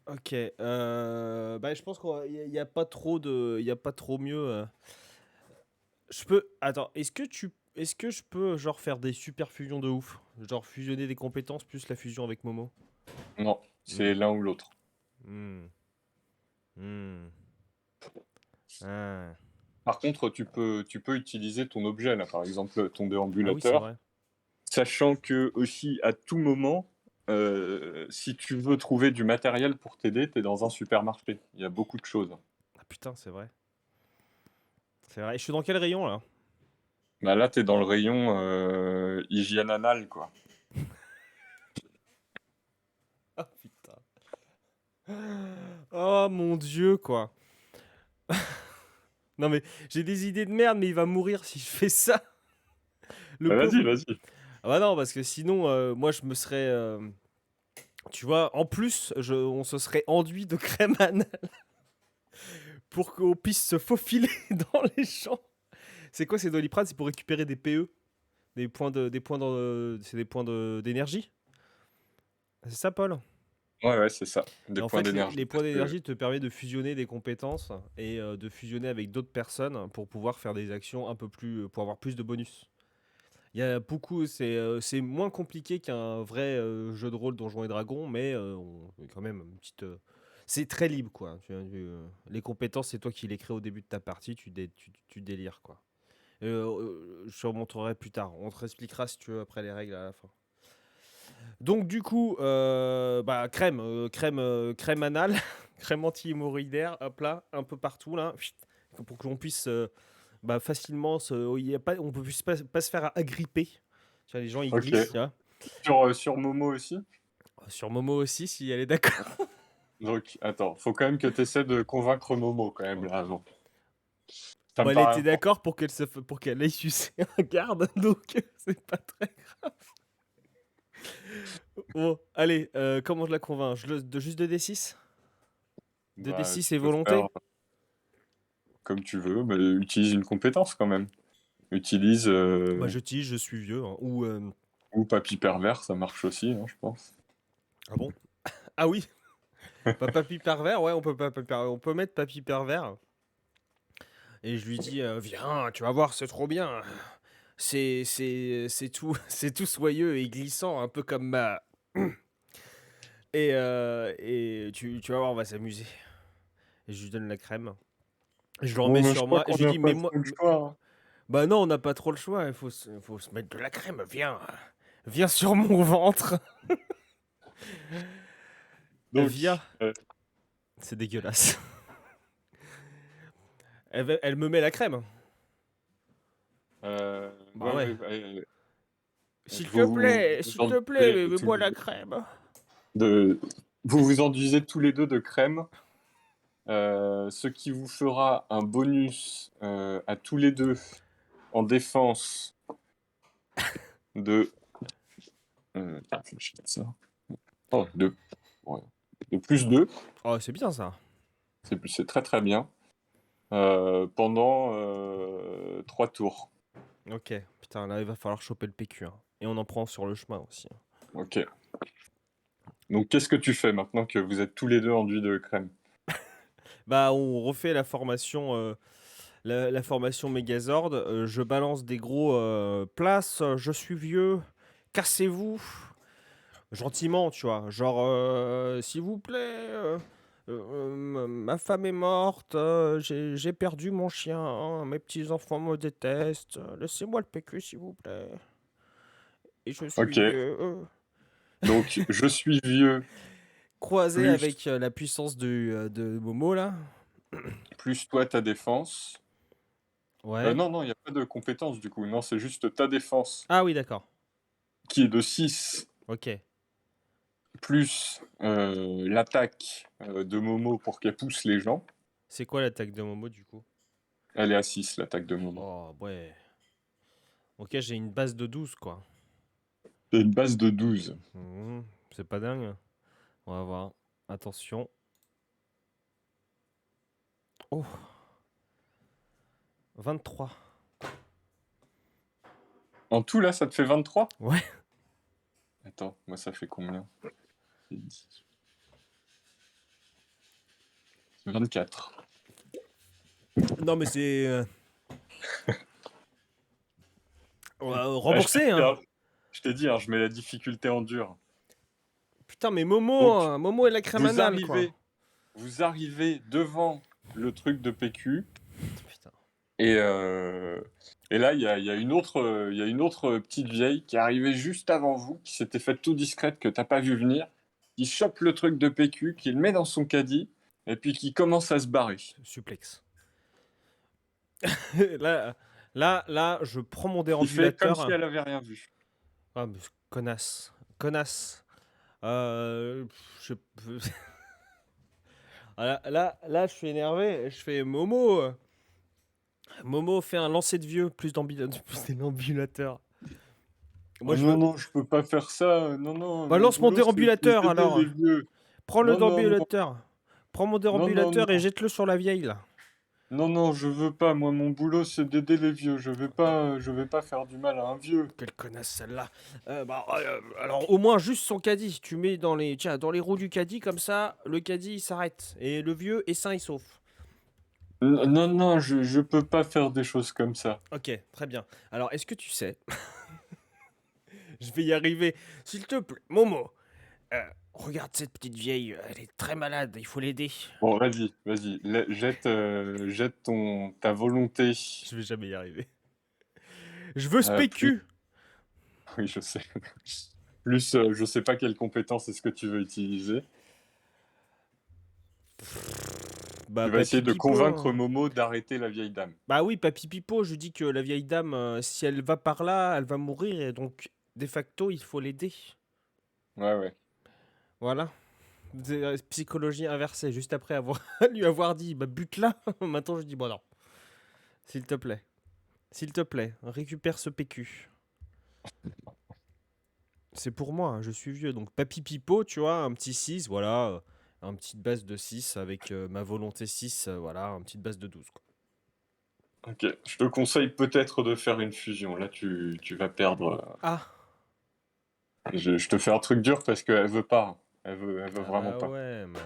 Ok, bah, je pense qu'il y a pas trop de, il y a pas trop mieux. Je peux, attends, est-ce que je peux genre faire des super fusions de ouf, genre fusionner des compétences plus la fusion avec Momo? Non, Hmm, c'est l'un ou l'autre. hmm, hmm. Ah. Par contre, tu peux utiliser ton objet, là, par exemple ton Ah oui, c'est déambulateur, vrai. sachant que aussi à tout moment, si tu veux trouver du matériel pour t'aider, tu es dans un supermarché. Il y a beaucoup de choses. Ah putain, c'est vrai. C'est vrai. Et je suis dans quel rayon là? Bah là, tu es dans le rayon hygiène anale, quoi. Ah putain. Oh mon dieu quoi. Non mais j'ai des idées de merde, mais il va mourir si je fais ça. Le Bah, vas-y, pauvre. vas-y. Ah bah non, parce que sinon, moi je me serais. Tu vois, en plus, on se serait enduit de crème anale pour qu'on puisse se faufiler dans les champs. C'est quoi ces Doliprane? C'est pour récupérer des PE, c'est des points d'énergie. C'est ça, Paul? Ouais, ouais, c'est ça. Et Des en points fait, d'énergie. les points Parce que... d'énergie te permettent de fusionner des compétences et de fusionner avec d'autres personnes pour pouvoir faire des actions un peu plus, pour avoir plus de bonus. Il y a beaucoup, c'est moins compliqué qu'un vrai jeu de rôle Donjons et Dragons, mais quand même une petite. C'est très libre, quoi. Les compétences, c'est toi qui les crées au début de ta partie, tu délires, quoi. Je te remontrerai plus tard. On te expliquera si tu veux après les règles à la fin. Donc du coup, bah, crème anale, crème anti-hémorroïdaire, hop là, un peu partout là, chut, pour que l'on puisse bah, facilement on peut plus pas se faire agripper. Tu vois, les gens ils Ok. glissent, tu vois. Sur Momo aussi. Sur Momo aussi, si elle est d'accord. Donc, attends, faut quand même que tu essaies de convaincre Momo quand même là avant. Ça Bon, me elle paraît était important. d'accord pour qu'elle aille sucer un garde, donc c'est pas très grave. Bon, allez, comment je la convainc? Juste 2d6? Bah, 2d6 tu et peux faire volonté? comme tu veux, mais utilise une compétence quand même. Utilise Bah, je suis vieux, hein, ou papy pervers, ça marche aussi, hein, je pense. Ah bon? Ah oui, papy pervers, ouais, on peut mettre papy pervers. Et je lui dis, viens, tu vas voir, c'est trop bien. C'est tout, c'est tout soyeux et glissant, un peu comme ma. Et tu vas voir, on va s'amuser. Et je lui donne la crème. Je le Bon, remets mais je sur crois moi. Et qu'on je lui n'a dis, pas mais trop moi. le choix, hein. Bah non, on n'a pas trop le choix. Faut se mettre de la crème. Viens. Viens sur mon ventre. Viens. Donc, C'est dégueulasse. Elle me met la crème. Bah ouais, ouais. ouais, ouais, S'il vous te plaît, enduisez tous mets-moi les la deux crème. vous vous enduisez tous les deux de crème, ce qui vous fera un bonus à tous les deux en défense de. Faut que je fasse ça. Oh, ouais, de plus 2. Oh, c'est bien ça. C'est très très bien. Pendant 3 tours. Ok. Putain, là, il va falloir choper le PQ, hein. Et on en prend sur le chemin aussi, hein. Ok. Donc, qu'est-ce que tu fais maintenant que vous êtes tous les deux enduits de crème? Bah, on refait la formation, la formation Megazord. Je balance des gros place, je suis vieux, cassez-vous. Gentiment, tu vois. Genre, s'il vous plaît, ma femme est morte, j'ai perdu mon chien, hein, mes petits-enfants me détestent, laissez-moi le PQ, s'il vous plaît. Et je suis Ok. vieux. Donc, je suis vieux, Croisé plus, avec la puissance de Momo, là. plus toi ta défense. Ouais. Non, non, il n'y a pas de compétence du coup. Non, c'est juste ta défense Ah oui, d'accord. qui est de 6, Ok. plus l'attaque de Momo pour qu'elle pousse les gens. C'est quoi l'attaque de Momo, du coup? Elle est à 6, l'attaque de Momo. Oh, ouais. Ok, j'ai une base de 12, quoi. C'est une base de 12. C'est pas dingue. On va voir. Attention. Oh, 23. En tout, là, ça te fait 23? Ouais. Attends, moi, ça fait combien? 24. Non, mais c'est. On va Ah, rembourser, hein. je t'ai dit, hein, je mets la difficulté en dur. Putain, mais Momo, Donc, hein, Momo et la crème vous anale, quoi. arrivez, vous arrivez devant le truc de PQ. Putain. Et là, il y a une autre petite vieille qui est arrivée juste avant vous, qui s'était faite tout discrète, que t'as pas vu venir, qui chope le truc de PQ, qui le met dans son caddie, et puis qui commence à se barrer. Suplex. là, je prends mon Il fait comme si déambulateur. elle avait rien vu. Ah, mais connasse. Connasse. Euh, je... Ah, là, je suis énervé. Je fais Momo. Momo fait un lancer de vieux, plus d'ambulateur. Moi, Oh je non, veux. non, je peux pas faire ça. Non, non, Bah, mon lance mon boulot, c'est déambulateur d'aider alors. les vieux. Prends le Non, non, non, déambulateur. Prends mon non, non, déambulateur et non. jette-le sur la vieille là. Non, non, je veux pas. Moi, mon boulot, c'est d'aider les vieux. Je vais pas faire du mal à un vieux. Quelle connasse celle-là. Alors au moins juste son caddie. Tu mets dans les, tiens, dans les roues du caddie comme ça, le caddie il s'arrête et le vieux est sain et sauf. Non, non, je peux pas faire des choses comme ça. Ok, très bien. Alors est-ce que tu sais, je vais y arriver. S'il te plaît, Momo. Regarde cette petite vieille, elle est très malade. Il faut l'aider. Bon, vas-y, vas-y. Jette ta volonté. Je vais jamais y arriver. Je veux ce Plus. PQ. Oui, je sais. Plus, je sais pas quelle compétence est-ce que tu veux utiliser. Bah Tu vas essayer papy de Pipo, convaincre hein. Momo d'arrêter la vieille dame. Bah oui, papy Pipo, je dis que la vieille dame, si elle va par là, elle va mourir et donc de facto il faut l'aider. Ouais, ouais. Voilà. Psychologie inversée, juste après avoir lui avoir dit bah bute-la, maintenant je dis bon non. S'il te plaît. S'il te plaît, récupère ce PQ. C'est pour moi, hein, je suis vieux. Donc papy Pipo, tu vois, un petit 6, voilà. Un petite base de 6 avec ma volonté 6, voilà, une petite base de 12, quoi. Ok, je te conseille peut-être de faire une fusion. Là, tu vas perdre. Ah. Je te fais un truc dur parce qu'elle veut pas. Elle veut Ah vraiment bah pas. ouais, mais...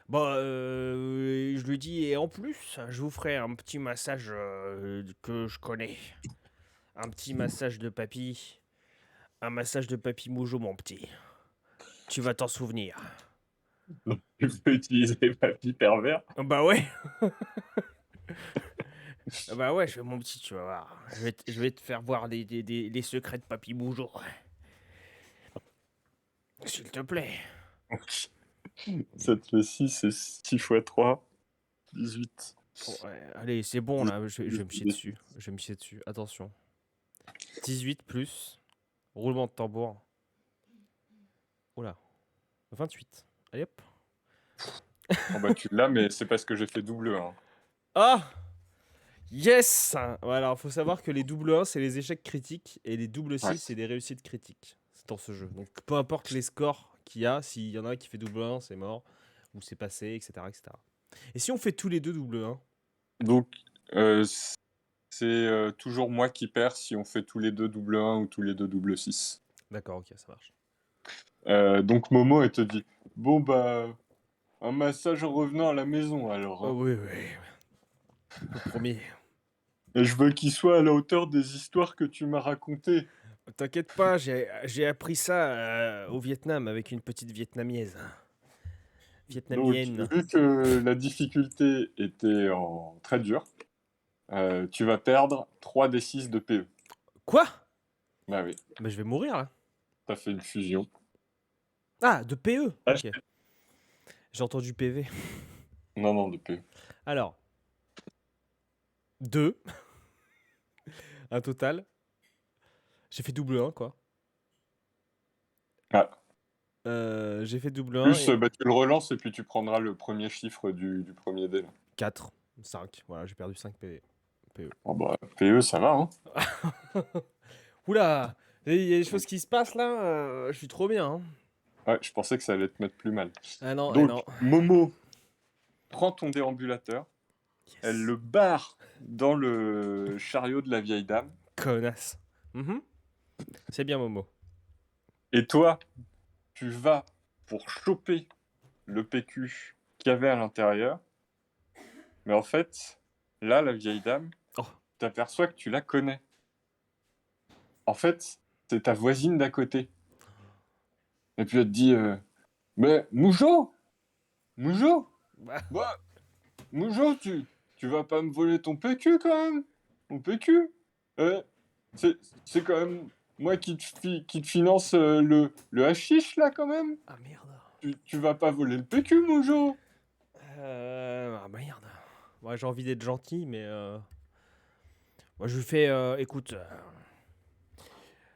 Bon, je lui dis, et en plus, je vous ferai un petit massage que je connais. Un petit massage de papy. Un massage de papy Moujo, mon petit. Tu vas t'en souvenir. Tu peux utiliser papy pervers. Bah ouais. Bah ouais, je fais mon petit, tu vas voir. Je vais te faire voir les secrets de papy Moujo. S'il te plaît. Ça te fait 6 et 6 fois 3, 18. Oh, ouais, allez, c'est bon là, je vais me chier dessus. Je vais me chier dessus. Attention. 18 plus. Roulement de tambour. Oula. 28. Allez hop. Oh bah tu l'as, mais c'est parce que j'ai fait double 1. Ah. Yes. Ouais, alors, faut savoir que les double 1, c'est les échecs critiques. Et les double Ouais. 6, c'est des réussites critiques. C'est dans ce jeu. Donc, peu importe les scores qu'il y a, s'il y en a un qui fait double 1, c'est mort. Ou c'est passé, etc., etc. Et si on fait tous les deux double 1? Donc, c'est toujours moi qui perds si on fait tous les deux double 1 ou tous les deux double 6. D'accord, ok, ça marche. Donc Momo, elle te dit, bon bah, un massage en revenant à la maison alors, Oh hein. oui, oui. Promis. Et je veux qu'il soit à la hauteur des histoires que tu m'as racontées. T'inquiète pas, j'ai appris ça au Vietnam avec une petite vietnamienne. Donc, Vietnamienne. vu que la difficulté était très dure, tu vas perdre 3 des 6 de PE. Quoi? Bah oui, Bah je vais mourir là. ça fait une fusion. Ah, de PE. Ah, Ok. J'ai entendu PV. non, non, de PE. Alors, 2. Un total. J'ai fait double 1 quoi. Ah, J'ai fait double 1 plus, et bah, tu le relances et puis tu prendras le premier chiffre du premier dé. Là. 4. 5. Voilà, j'ai perdu 5 PV. PE. Oh bah, PE, ça va, hein. Oula! Il y a des choses qui se passent là. Je suis trop bien, hein. Ouais, je pensais que ça allait te mettre plus mal. Ah non, eh Donc, non. Momo prend ton déambulateur, elle Yes. le barre dans le chariot de la vieille dame, Connasse. Mhm. C'est bien, Momo. et toi, tu vas pour choper le PQ qu'il y avait à l'intérieur, mais en fait, là, la vieille dame, Oh. t'aperçois que tu la connais. En fait, c'est ta voisine d'à côté. Et puis elle te dit, mais Moujo, Moujo, Bah, bah, Moujo, tu vas pas me voler ton PQ quand même? Mon PQ? Euh, c'est c'est quand même moi qui te finance le hashish là quand même? ah merde. Tu vas pas voler le PQ, Moujo? Ah merde. Moi j'ai envie d'être gentil, mais moi je lui fais écoute,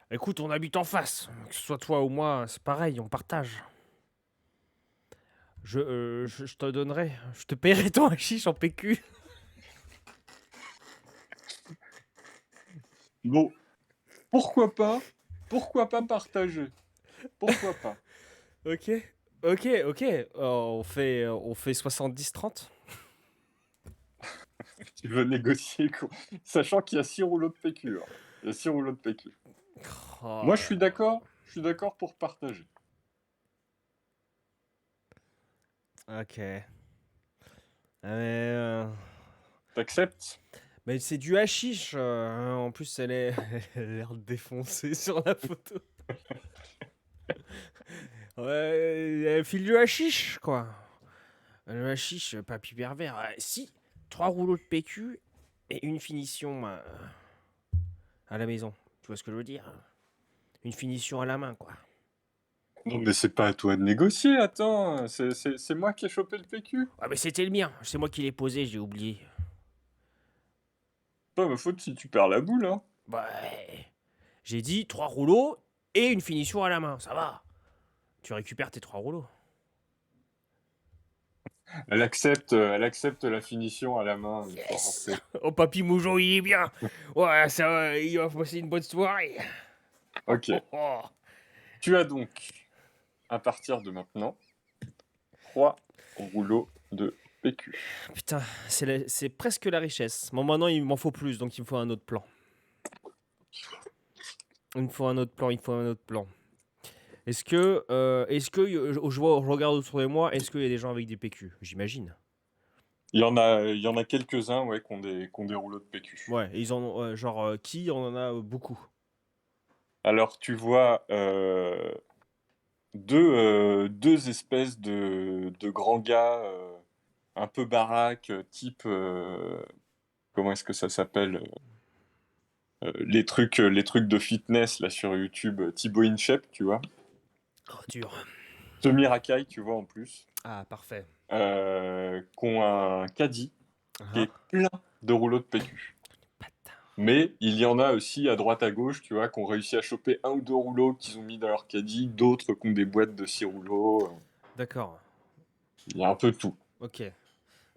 écoute, on habite en face. Que ce soit toi ou moi, c'est pareil, on partage. Je te donnerai, je te paierai ton hashish en PQ. Bon, pourquoi pas? Pourquoi pas partager? Pourquoi pas? Ok. Ok, ok. On fait 70-30. Tu veux négocier quoi? Sachant qu'il y a 6 rouleaux de PQ, hein. Il y a 6 rouleaux de PQ. Moi, Oh je là suis là. d'accord. Je suis d'accord pour partager. Ok. Mais, T'acceptes? mais c'est du hashish. En plus, elle a l'air défoncée sur la photo. Ouais, elle file du hashish, quoi. Le hashish, papy pervers. Si, 3 rouleaux de PQ et une finition à la maison. Tu vois ce que je veux dire? Une finition à la main, quoi. Non, mais c'est pas à toi de négocier, attends. C'est moi qui ai chopé le PQ. Ah, mais c'était le mien. C'est moi qui l'ai posé, j'ai oublié. Pas ma faute si tu perds la boule, hein. Bah, j'ai dit 3 rouleaux et une finition à la main. Ça va. Tu récupères tes 3 rouleaux. Elle accepte la finition à la main une fois Yes. rentrée. Oh, papy Moujon, il est bien. Ouais, ça va, il va passer une bonne soirée. Oh, Ok. oh, oh. Tu as donc, à partir de maintenant, 3 rouleaux de PQ. Putain, c'est presque la richesse. Bon, maintenant, il m'en faut plus, donc il me faut un autre plan. Il me faut un autre plan, il me faut un autre plan. Est-ce que, je regarde autour de moi, est-ce qu'il y a des gens avec des PQ? J'imagine. Il y en a quelques-uns ouais, qui ont des rouleaux de PQ. Ouais, ils en ont, genre, qui en a beaucoup? Alors, tu vois deux espèces de grands gars un peu baraques, type... comment est-ce que ça s'appelle les trucs de fitness là sur YouTube, Thibaut InShape, tu vois. Oh, dur. Semi racaille, tu vois, en plus. Ah, parfait. Qui ont un caddie qui Ah, est plein de rouleaux de PQ. putain. Mais il y en a aussi à droite à gauche, tu vois, qui ont réussi à choper 1 ou 2 rouleaux qu'ils ont mis dans leur caddie, d'autres qui ont des boîtes de 6 rouleaux. D'accord. Il y a un peu tout. Ok.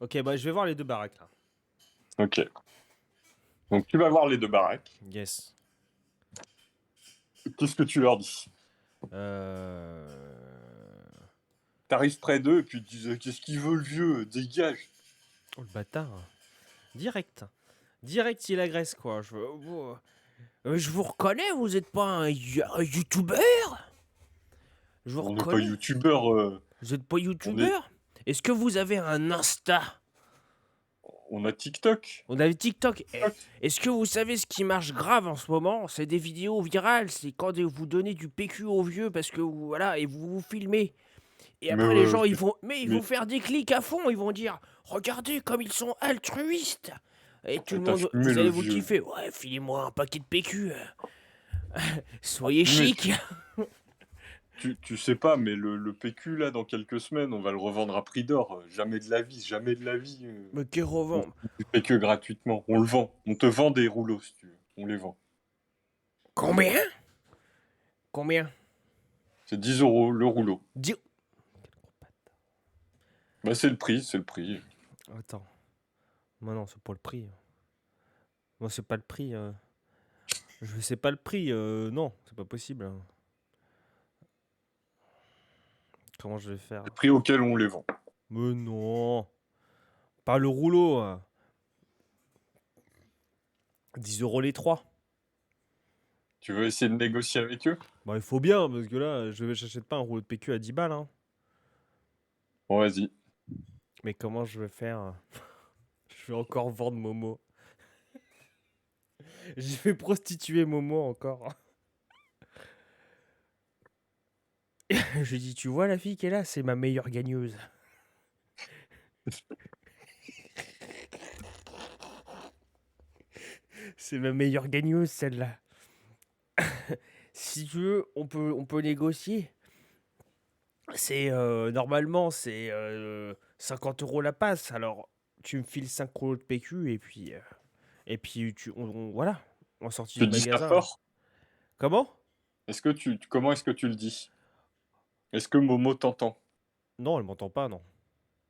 Ok, bah je vais voir les deux baraques là. Ok. Donc tu vas voir les deux baraques. Yes. Qu'est-ce que tu leur dis? Euh... T'arrives près d'eux et puis tu dis qu'est-ce qu'il veut le vieux? Dégage. Oh le bâtard. Direct. Direct, il agresse quoi. Je vous reconnais, vous êtes pas un youtubeur? Je vous On n'est pas reconnais. youtubeur. Vous êtes pas On est, youtubeur? Est-ce que vous avez un Insta? on a TikTok. On avait TikTok. Est-ce que vous savez ce qui marche grave en ce moment? C'est des vidéos virales. C'est quand vous donnez du PQ aux vieux parce que voilà et vous vous filmez. Et Mais, après les gens ils mais vont faire des clics à fond. Ils vont dire regardez comme ils sont altruistes. Et tout le t'as monde, fumé vous le allez vous vieux. kiffer. Ouais, filez-moi un paquet de PQ. Soyez Mais chic. tu sais pas, mais le PQ là, dans quelques semaines, on va le revendre à prix d'or. Jamais de la vie, jamais de la vie. Mais qu'est On revend? fait du PQ gratuitement. On le vend. On te vend des rouleaux si tu veux. On les vend. Combien? Combien? C'est 10 € le rouleau. Dis- Bah c'est le prix, c'est le prix. Attends. Moi non, c'est pas le prix. Moi c'est pas le prix. Je sais pas le prix. Non, c'est pas possible. Comment je vais faire? Le prix auquel on les vend. Mais non. Pas le rouleau. 10 € les 3. Tu veux essayer de négocier avec eux? Bah il faut bien, parce que là, j'achète pas un rouleau de PQ à 10 balles. Hein. Bon, vas-y. Mais comment je vais faire? Je vais encore vendre Momo. Je vais prostituer Momo encore. Je dis, tu vois la fille qui est là, c'est ma meilleure gagneuse. C'est ma meilleure gagneuse, celle-là. Si tu veux, on peut négocier. C'est normalement c'est 50 € la passe. Alors tu me files 5 rouleaux de PQ et puis voilà, en sortie Tu du dis ça magasin. fort? Comment? Comment est-ce que tu le dis? Est-ce que Momo t'entend? Non, elle m'entend pas, non.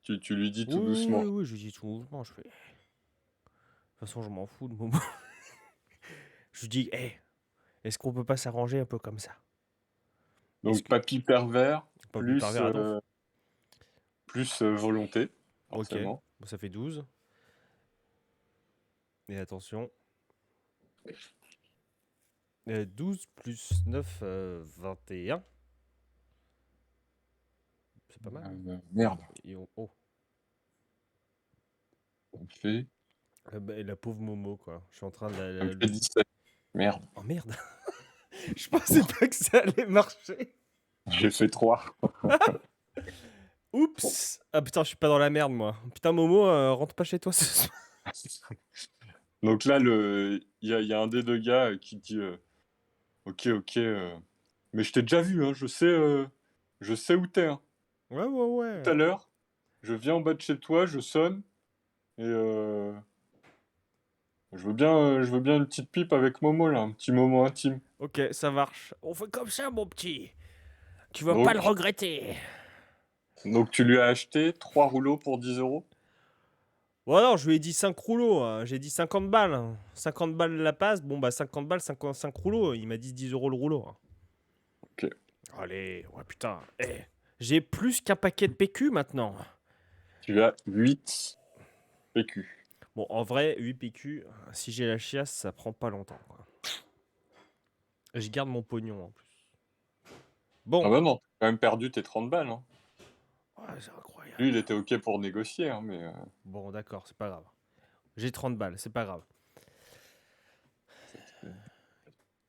Tu lui dis tout Oui, oui, oui, doucement. oui, je dis tout mouvement, je fais. De toute façon, je m'en fous de moment. Je dis, hé, est-ce qu'on peut pas s'arranger un peu comme ça? Est-ce Donc que papy pervers pas plus plus pervers à donf? plus volonté, Ok, forcément. bon, ça fait 12. Et attention, 12 plus 9, 21. C'est pas mal, hein. Merde, Oh, ça me fait, bah, la pauvre Momo, quoi. Je suis en train de ça me fait 17. Merde, Oh merde, je pensais pas que ça allait marcher. j'ai fait 3. Oups. Ah putain, je suis pas dans la merde, moi. Putain, Momo, rentre pas chez toi ce soir. Donc là, il y a un des deux gars qui dit ok, ok, mais je t'ai déjà vu, hein, je sais où t'es. Hein. Ouais, ouais, Tout ouais. à l'heure, je viens en bas de chez toi, je sonne, et je veux bien une petite pipe avec Momo, là, un petit moment intime. Ok, ça marche. On fait comme ça, mon petit. Tu vas pas le Donc, regretter. donc tu lui as acheté 3 rouleaux pour 10 euros. Bon, non, je lui ai dit 5 rouleaux. J'ai dit 50 balles. 50 balles la passe. Bon, bah, 50 balles, 55 rouleaux. Il m'a dit 10 euros le rouleau. Ok. Allez, ouais, putain. J'ai plus qu'un paquet de PQ maintenant. Tu as 8 PQ. Bon, en vrai, 8 PQ, si j'ai la chiasse, ça prend pas longtemps, quoi. Je garde mon pognon en plus. Ah Bon. bah non, t'as quand même perdu tes 30 balles. Hein. Ouais, c'est incroyable. Lui, il était ok pour négocier, hein, mais Bon, d'accord, c'est pas grave. J'ai 30 balles, c'est pas grave.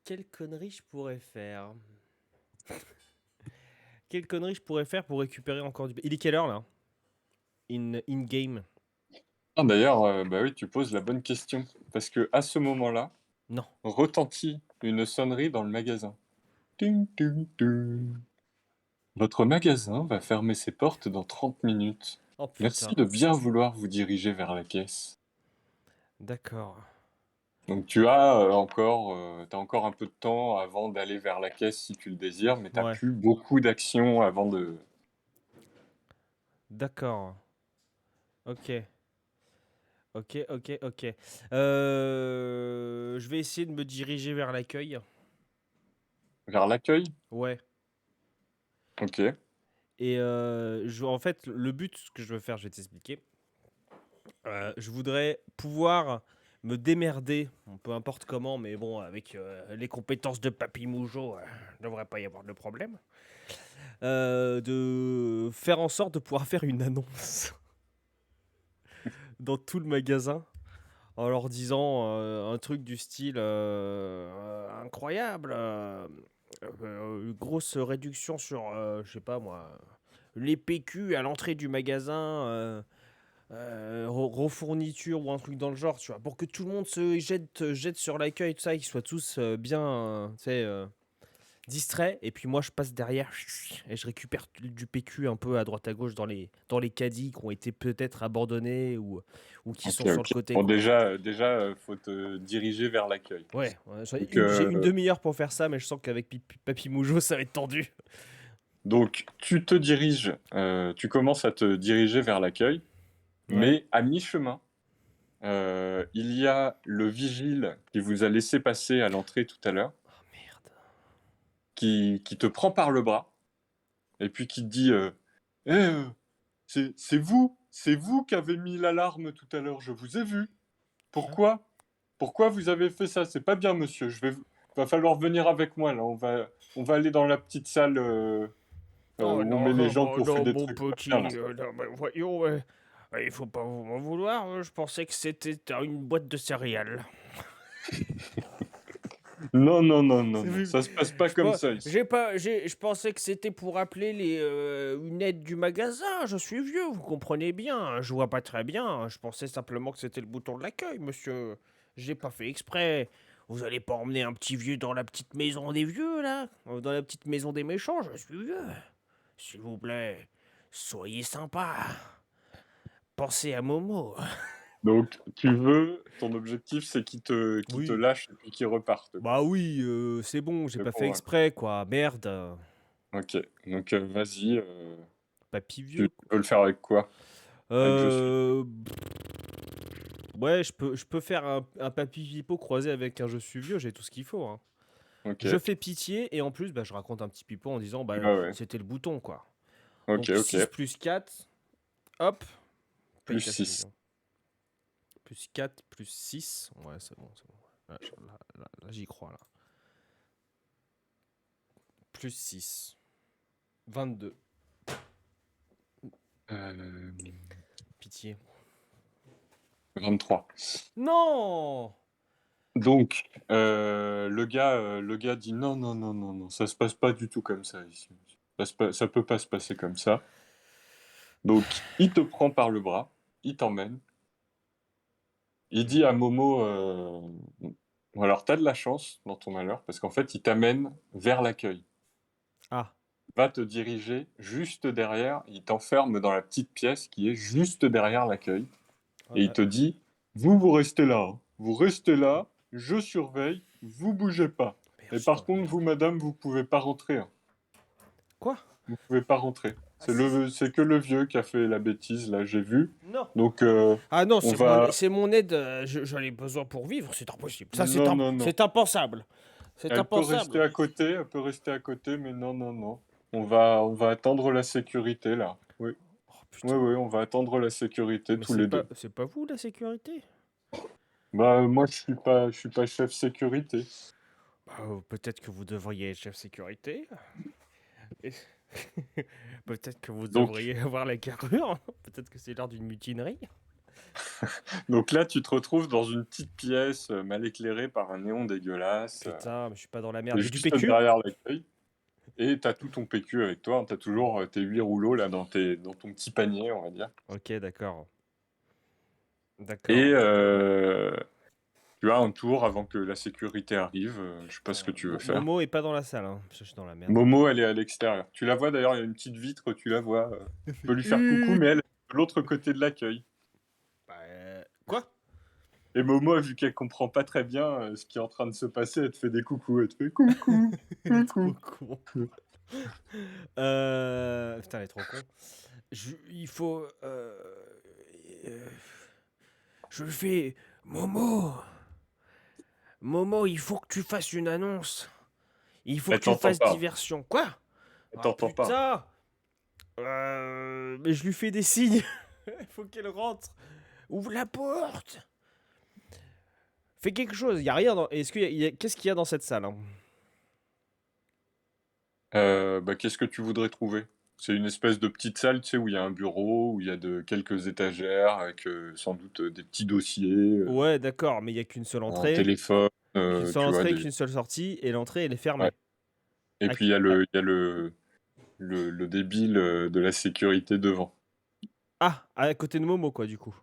Quelle connerie je pourrais faire Quelle connerie je pourrais faire pour récupérer encore du... Il est quelle heure là In-game. Ah, d'ailleurs, bah oui, tu poses la bonne question. Parce que à ce moment-là, Non. retentit une sonnerie dans le magasin. Ting, ting, ting. Votre magasin va fermer ses portes dans 30 minutes. Oh Merci putain. de bien vouloir vous diriger vers la caisse. D'accord. Donc tu as t'as encore un peu de temps avant d'aller vers la caisse si tu le désires, mais t'as Ouais. plus beaucoup d'actions avant de... D'accord. Ok. Ok, ok, ok. Je vais essayer de me diriger vers l'accueil. Vers l'accueil. Ouais. Ok. Et en fait, le but, ce que je veux faire, je vais t'expliquer. Je voudrais pouvoir me démerder, bon, peu importe comment, mais bon, avec les compétences de Papy Moujo, il ne devrait pas y avoir de problème. De faire en sorte de pouvoir faire une annonce dans tout le magasin en leur disant un truc du style incroyable, grosse réduction sur, je sais pas moi, les PQ à l'entrée du magasin. Refourniture ou un truc dans le genre, tu vois, pour que tout le monde se jette sur l'accueil, tout ça, et qu'ils soient tous bien, tu sais, distraits. Et puis moi, je passe derrière et je récupère du PQ un peu à droite à gauche dans les caddies qui ont été peut-être abandonnés ou qui Ok, sont sur le ok. côté, Bon, quoi. déjà, faut te diriger vers l'accueil. Ouais, Donc, j'ai une demi-heure pour faire ça, mais je sens qu'avec Papy Moujo, ça va être tendu. donc, tu commences à te diriger vers l'accueil, Ouais. mais à mi-chemin, il y a le vigile qui vous a laissé passer à l'entrée tout à l'heure, Oh merde. qui te prend par le bras, et puis qui te dit Eh, c'est vous qui avez mis l'alarme tout à l'heure, je vous ai vu. Hein. Pourquoi? Pourquoi vous avez fait ça? C'est pas bien, monsieur. Va falloir venir avec moi, là. On va aller dans la petite salle Oh où on non, met les gens bah qui ont fait non, des mon trucs pas bien, là. petit, non, mais voyons, il faut pas vous m'en vouloir, je pensais que c'était une boîte de céréales. Non, non, non, non, C'est non. vu. Ça se passe pas Je comme pas, ça ici. j'ai pas, je pensais que c'était pour appeler une aide du magasin. Je suis vieux, vous comprenez bien. Je vois pas très bien. Je pensais simplement que c'était le bouton de l'accueil, monsieur. J'ai pas fait exprès. Vous allez pas emmener un petit vieux dans la petite maison des vieux, là? Dans la petite maison des méchants, je suis vieux. S'il vous plaît, soyez sympa. Pensez à Momo. Donc, ton objectif, c'est qu'il te Oui. lâche et puis qu'il reparte, Bah quoi. oui, c'est bon, j'ai C'est pas fait bon, ouais. exprès, quoi. Merde. Ok. Donc, vas-y. Papy Tu vieux, quoi. veux le faire avec quoi? Avec je suis. Euh... Ouais, je peux faire un papy pipo croisé avec un je suis vieux, j'ai tout ce qu'il faut, hein. Ok. Je fais pitié et en plus, bah, je raconte un petit pipeau en disant, bah, Ouais, ouais. c'était le bouton, quoi. Ok, Donc ok. 6 plus 4. Hop, paye plus ta 6. soumission. Plus 4, plus 6. Ouais, c'est bon, c'est bon. Là, j'y crois, là. Plus 6. 22. Euh, Pitié. 23. Non! Donc, le gars dit non, non, non, non, non, ça se passe pas du tout comme ça ici. Ça peut pas se passer comme ça. Donc, il te prend par le bras, il t'emmène. Il dit à Momo, bon, alors t'as de la chance dans ton malheur, parce qu'en fait, il t'amène vers l'accueil. Ah. Il va te diriger juste derrière, il t'enferme dans la petite pièce qui est juste derrière l'accueil. Et il te dit, vous restez là, hein. Vous restez là, je surveille, vous bougez pas. Merde, Et je suis dans par la contre, merde. vous, madame, vous pouvez pas rentrer, hein. Quoi? Vous pouvez pas rentrer. Ah, C'est que le vieux qui a fait la bêtise, là, j'ai vu. Non. Donc, Ah non, on va... c'est mon aide. J'en ai besoin pour vivre. C'est impossible. Ça, Non, non, non. c'est impensable. C'est Elle peut rester impensable. à côté, mais non, non, non. On va attendre la sécurité, là. Oui, Oh oui, putain. oui, on va attendre la sécurité Mais tous les deux. c'est pas vous la sécurité? Bah, moi, je suis pas chef sécurité. Bah, peut-être que vous devriez être chef sécurité. Et- Peut-être que vous Donc, devriez avoir la carrure. Peut-être que c'est l'heure d'une mutinerie. Donc là, tu te retrouves dans une petite pièce mal éclairée par un néon dégueulasse. Putain, mais je suis pas dans la merde. T'es J'ai du juste PQ? derrière l'accueil. Et t'as tout ton PQ avec toi. T'as toujours tes 8 rouleaux là dans ton petit panier, on va dire. Ok, d'accord. Et D'accord. tu as un tour avant que la sécurité arrive. Je sais pas ce que Putain, tu veux faire. Momo est pas dans la salle, hein. Je suis dans la merde. Momo, elle est à l'extérieur. Tu la vois d'ailleurs, il y a une petite vitre, tu la vois. Tu peux lui faire coucou, mais elle est de l'autre côté de l'accueil. Bah, quoi? Et Momo, vu qu'elle comprend pas très bien ce qui est en train de se passer, elle te fait des coucous. Elle te fait coucou, Il est trop coucou. con. Putain, elle est trop con. Il faut. Je fais. Momo! Momo, il faut que tu fasses une annonce. Il faut que Elle tu t'entend fasses pas. diversion. Quoi? Elle Ah t'entend pas. putain! Mais je lui fais des signes. Il faut qu'elle rentre. Ouvre la porte. Fais quelque chose. Il y a rien dans. Qu'est-ce qu'il y a dans cette salle, hein? Bah, qu'est-ce que tu voudrais trouver? C'est une espèce de petite salle, tu sais, où il y a un bureau, où il y a quelques étagères avec sans doute des petits dossiers, Ouais, d'accord, mais il y a qu'une seule un entrée, téléphone, tu vois, qu'une seule sortie, et l'entrée elle est ouais. fermée. Et Ah, puis il y a le débile de la sécurité devant. à côté de Momo quoi du coup.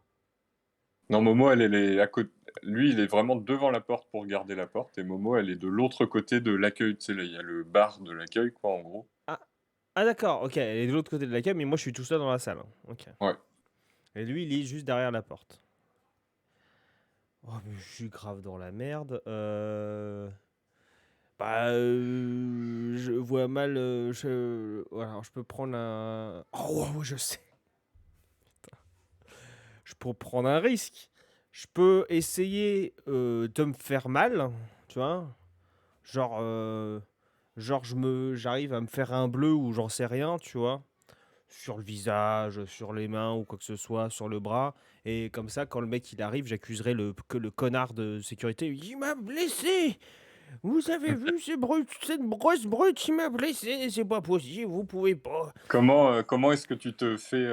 Non, Momo, elle est à côté. Lui, il est vraiment devant la porte pour garder la porte, et Momo, elle est de l'autre côté de l'accueil. Tu sais, là, il y a le bar de l'accueil, quoi, en gros. Ah, ah d'accord, ok, elle est de l'autre côté de la cave, mais moi je suis tout seul dans la salle, hein. Ok. Ouais. Et lui il est juste derrière la porte. Oh mais je suis grave dans la merde. Bah, je vois mal. Voilà, je peux prendre un. Oh, ouais, je sais. Je peux prendre un risque. Je peux essayer de me faire mal, tu vois. Genre, j'arrive à me faire un bleu ou j'en sais rien, tu vois. Sur le visage, sur les mains ou quoi que ce soit, sur le bras. Et comme ça, quand le mec il arrive, j'accuserai le connard de sécurité. Il m'a blessé. Vous avez vu cette grosse brute, il m'a blessé. C'est pas possible, vous pouvez pas. Comment est-ce que tu te fais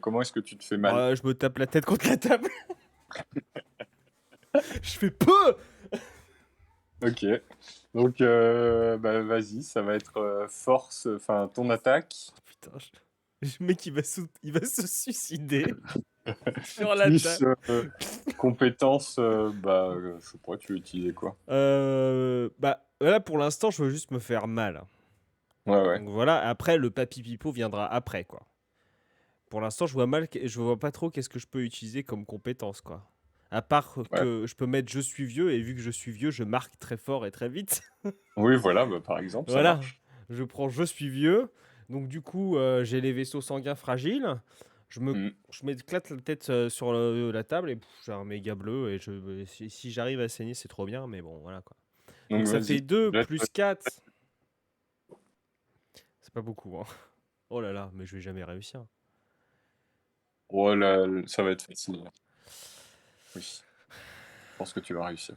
comment est-ce que tu te fais mal? Bah, je me tape la tête contre la table. Je fais peu. Ok. Donc, bah, vas-y, ça va être force, enfin, ton attaque, Putain, le mec il va se suicider sur la plus table. compétence, bah, je sais pas, tu veux utiliser quoi? Bah là pour l'instant je veux juste me faire mal. Ouais, ouais. Donc voilà, après le papy pipo viendra après quoi. Pour l'instant je vois pas trop qu'est-ce que je peux utiliser comme compétence quoi. À part Ouais. que je peux mettre je suis vieux et vu que je suis vieux je marque très fort et très vite. Oui, voilà, bah, par exemple, ça Voilà, marche. je prends je suis vieux. Donc du coup j'ai les vaisseaux sanguins fragiles. Mm. Je m'éclate la tête sur la table et j'ai un méga bleu et si j'arrive à saigner c'est trop bien mais bon voilà quoi. Donc, Donc ça vas-y. fait 2 Là, plus 4. C'est pas beaucoup, hein. Oh là là, mais je vais jamais réussir. Oh là, ça va être facile. Oui, je pense que tu vas réussir.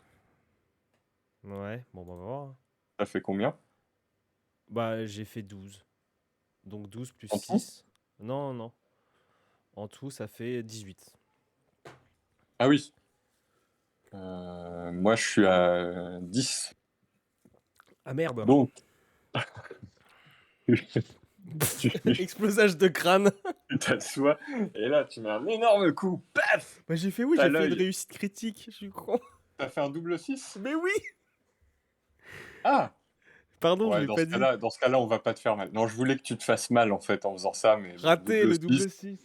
Ouais, bon, bah, on va voir. Ça fait combien Bah, j'ai fait 12. Donc 12 plus en tout? 6. Non, non. En tout, ça fait 18. Ah oui. Moi, je suis à 10. Ah merde. Donc, tu Explosage de crâne. t'assois et là, tu mets un énorme coup. Paf! Bah, j'ai fait oui, T'as j'ai fait une l'œil. réussite critique. Je suis con. T'as fait un double 6? Mais oui. Ah! Pardon, je Ouais, l'ai pas dit. dans ce cas-là, on va pas te faire mal. Non, je voulais que tu te fasses mal en fait en faisant ça, mais bon, Raté le double 6.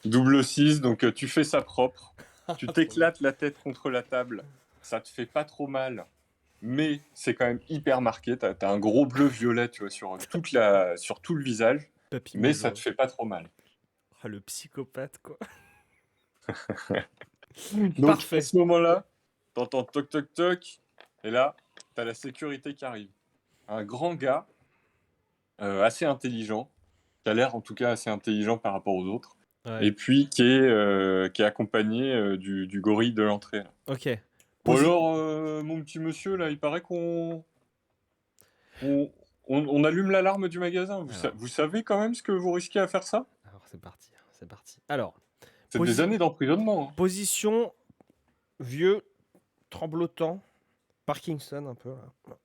double 6, donc tu fais ça propre. Tu Trop bien. t'éclates la tête contre la table. Ça te fait pas trop mal, mais c'est quand même hyper marqué. T'as un gros bleu-violet, tu vois, sur tout le visage, Papy mais ça te Mojo. fait pas trop mal. Ah, le psychopathe, quoi. Donc à Parfait. ce moment-là, t'entends toc toc toc, et là, t'as la sécurité qui arrive. Un grand gars, assez intelligent, qui a l'air en tout cas assez intelligent par rapport aux autres, Ouais. et puis qui est accompagné du gorille de l'entrée, là. Ok. Ou Posi- alors, mon petit monsieur, là, il paraît on, on allume l'alarme du magasin. Alors, Vous savez quand même ce que vous risquez à faire ça? c'est parti. C'est parti. Alors, C'est des années d'emprisonnement, hein. position vieux, tremblotant, Parkinson un peu, là.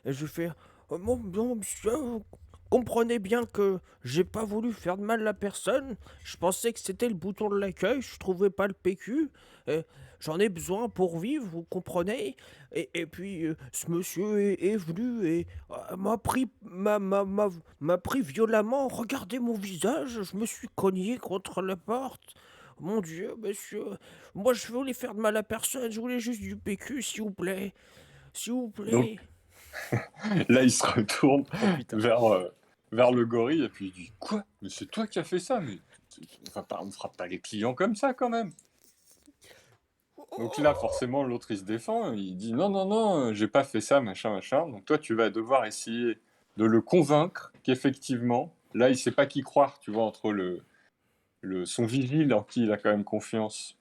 Et je fais bon, monsieur, vous comprenez bien que j'ai pas voulu faire de mal à personne. Je pensais que c'était le bouton de l'accueil, je trouvais pas le PQ. Et j'en ai besoin pour vivre, vous comprenez. Et puis, ce monsieur est venu et m'a pris violemment. Regardez mon visage, je me suis cogné contre la porte. Mon Dieu, monsieur, moi je voulais faire de mal à personne, je voulais juste du PQ, s'il vous plaît. S'il vous Donc plaît. là, il se retourne Oh putain. vers le gorille et puis il dit: «Quoi? Mais c'est toi qui as fait ça? Mais on frappe pas les clients comme ça quand même!» Donc là, forcément, l'autre, il se défend, il dit: «Non, non, non, j'ai pas fait ça, machin, machin». Donc toi, tu vas devoir essayer de le convaincre qu'effectivement, là, il sait pas qui croire, tu vois, entre son vigile en qui il a quand même confiance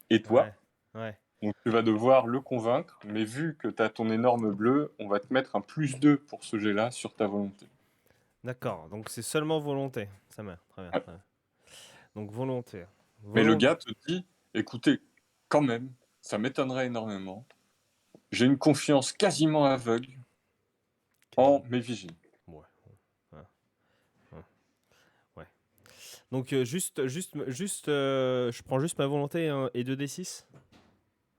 et Ouais, toi. ouais. Donc tu vas devoir le convaincre, mais vu que tu as ton énorme bleu, on va te mettre un +2 pour ce jet-là sur ta volonté. D'accord, donc c'est seulement volonté. Ça m'a, très bien, Ouais. très bien. Donc volonté. Mais le Volonté. gars te dit: «Écoutez, quand même, ça m'étonnerait énormément. J'ai une confiance quasiment aveugle en mes vigiles». Ouais. Ouais. Ouais. Ouais. Donc je prends juste ma volonté hein, et 2d6.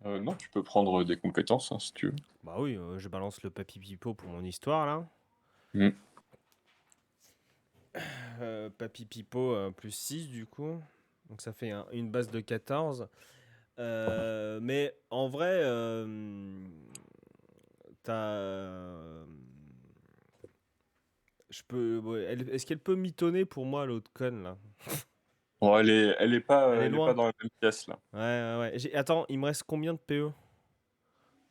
Non, tu peux prendre des compétences, hein, si tu veux. Bah oui, je balance le papy pipo pour mon histoire là. Mmh. Papy pipo plus 6 du coup. Donc ça fait une base de 14. Mais en vrai, t'as. Ouais, est-ce qu'elle peut mitonner pour moi, l'autre conne, là? Bon, Elle est elle est pas loin. dans la même pièce, là. Ouais, ouais, ouais. Attends, il me reste combien de PE?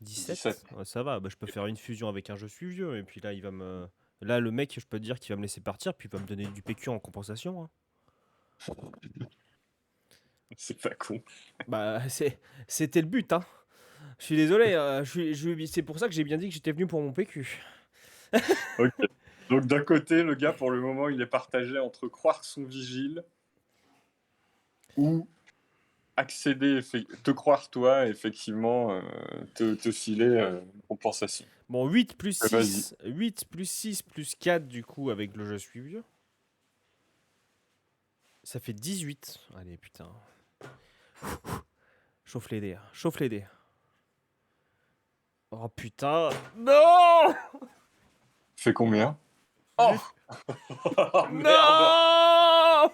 17. 17? Ouais, ça va, bah, je peux faire une fusion avec un je suis vieux. Et puis là, il va me. Là, le mec, je peux te dire qu'il va me laisser partir, puis il va me donner du PQ en compensation, hein. C'est pas con. Bah, c'était le but, hein. Je suis désolé, c'est pour ça que j'ai bien dit que j'étais venu pour mon PQ. OK. Donc d'un côté, le gars, pour le moment, il est partagé entre croire son vigile ou te croire toi, effectivement, te filer une compensation. Bon, 8 plus Vas-y. 6, 8 plus 6 plus 4, du coup, avec le je suis vieux. Ça fait 18. Allez, putain. Chauffe les dés, hein. Chauffe les dés. Oh putain. Non. Fait combien? Oh! Merde! Non.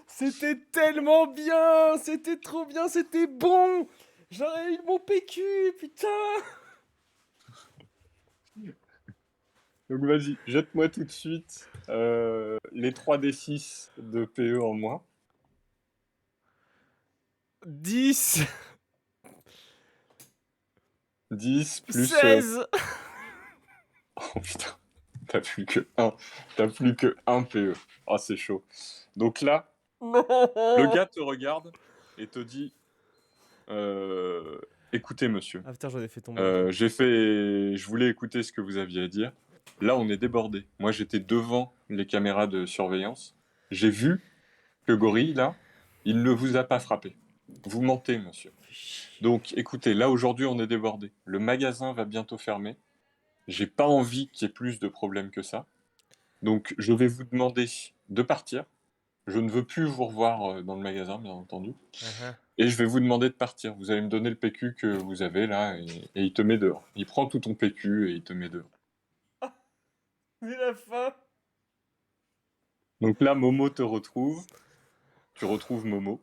C'était tellement bien. C'était trop bien. C'était bon. J'aurais eu mon PQ, putain. Donc vas-y, jette-moi tout de suite les 3d6 de PE en moins. 10. 10 plus... 16. Oh putain, t'as plus que 1. T'as plus que 1 PE. Ah, c'est chaud. Donc là, Le Non. gars te regarde et te dit écoutez, monsieur, Ah putain, j'en ai fait tomber un truc. je voulais écouter ce que vous aviez à dire. Là, on est débordé. Moi, j'étais devant les caméras de surveillance. J'ai vu que Gorille, là, il ne vous a pas frappé. Vous mentez, monsieur. Fais chier. Donc, écoutez, là, aujourd'hui, on est débordé. Le magasin va bientôt fermer. J'ai pas envie qu'il y ait plus de problèmes que ça. Donc, je vais vous demander de partir. Je ne veux plus vous revoir dans le magasin, bien entendu. Ah Et je vais vous demander de partir. Vous allez me donner le PQ que vous avez là et il te met dehors. Il prend tout ton PQ et il te met dehors. ah. C'est la fin. Donc là, Momo te retrouve. Tu retrouves Momo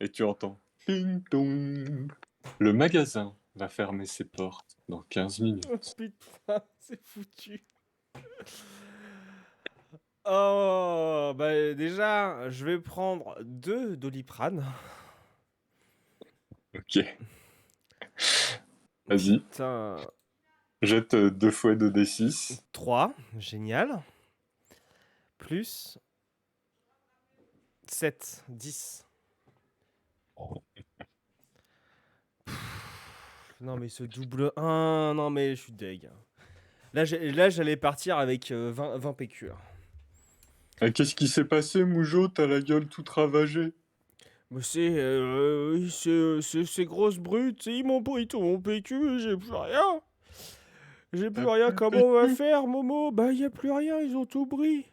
et tu entends Ding dong. Le magasin va fermer ses portes dans 15 minutes. Oh putain, c'est foutu. Oh, bah déjà, je vais prendre 2 Doliprane. Ok, vas-y. Putain, Jette 2 fois 2d6. 3, génial. Plus 7, 10. Non mais ce double 1, non mais je suis deg. Là j'allais partir avec 20 PQ. Qu'est-ce qui s'est passé, Moujo? T'as la gueule toute ravagée. Mais c'est ces grosses brutes, ils m'ont pris tout mon PQ, j'ai plus rien. J'ai plus T'as rien, plus le comment on va PQ? faire, Momo? Bah y a plus rien, ils ont tout pris.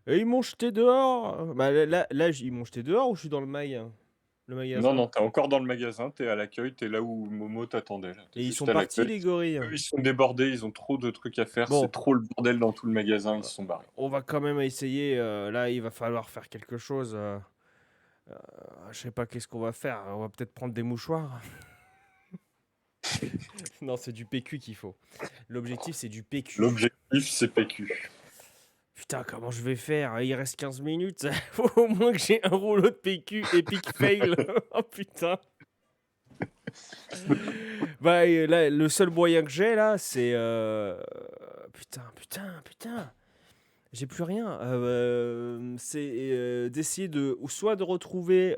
Et ils m'ont jeté dehors. Bah là, ils m'ont jeté dehors ou je suis dans le le Non, magasin? non, t'es encore dans le magasin, t'es à l'accueil, t'es là où Momo t'attendait. Là. T'es Et ils juste sont à partis l'accueil. les gorilles. Eux, ils sont débordés, ils ont trop de trucs à faire, c'est Bon, trop le bordel dans tout le magasin, ils se sont barrés. on va quand même essayer. Là, il va falloir faire quelque chose. Je sais pas qu'est-ce qu'on va faire. On va peut-être prendre des mouchoirs. Non, c'est du PQ qu'il faut. L'objectif, c'est du PQ. L'objectif, c'est PQ. Putain, comment je vais faire? Il reste 15 minutes. Faut au moins que j'ai un rouleau de PQ epic fail. Oh putain. Bah, là, le seul moyen que j'ai là, c'est. Putain. J'ai plus rien. C'est d'essayer ou soit de retrouver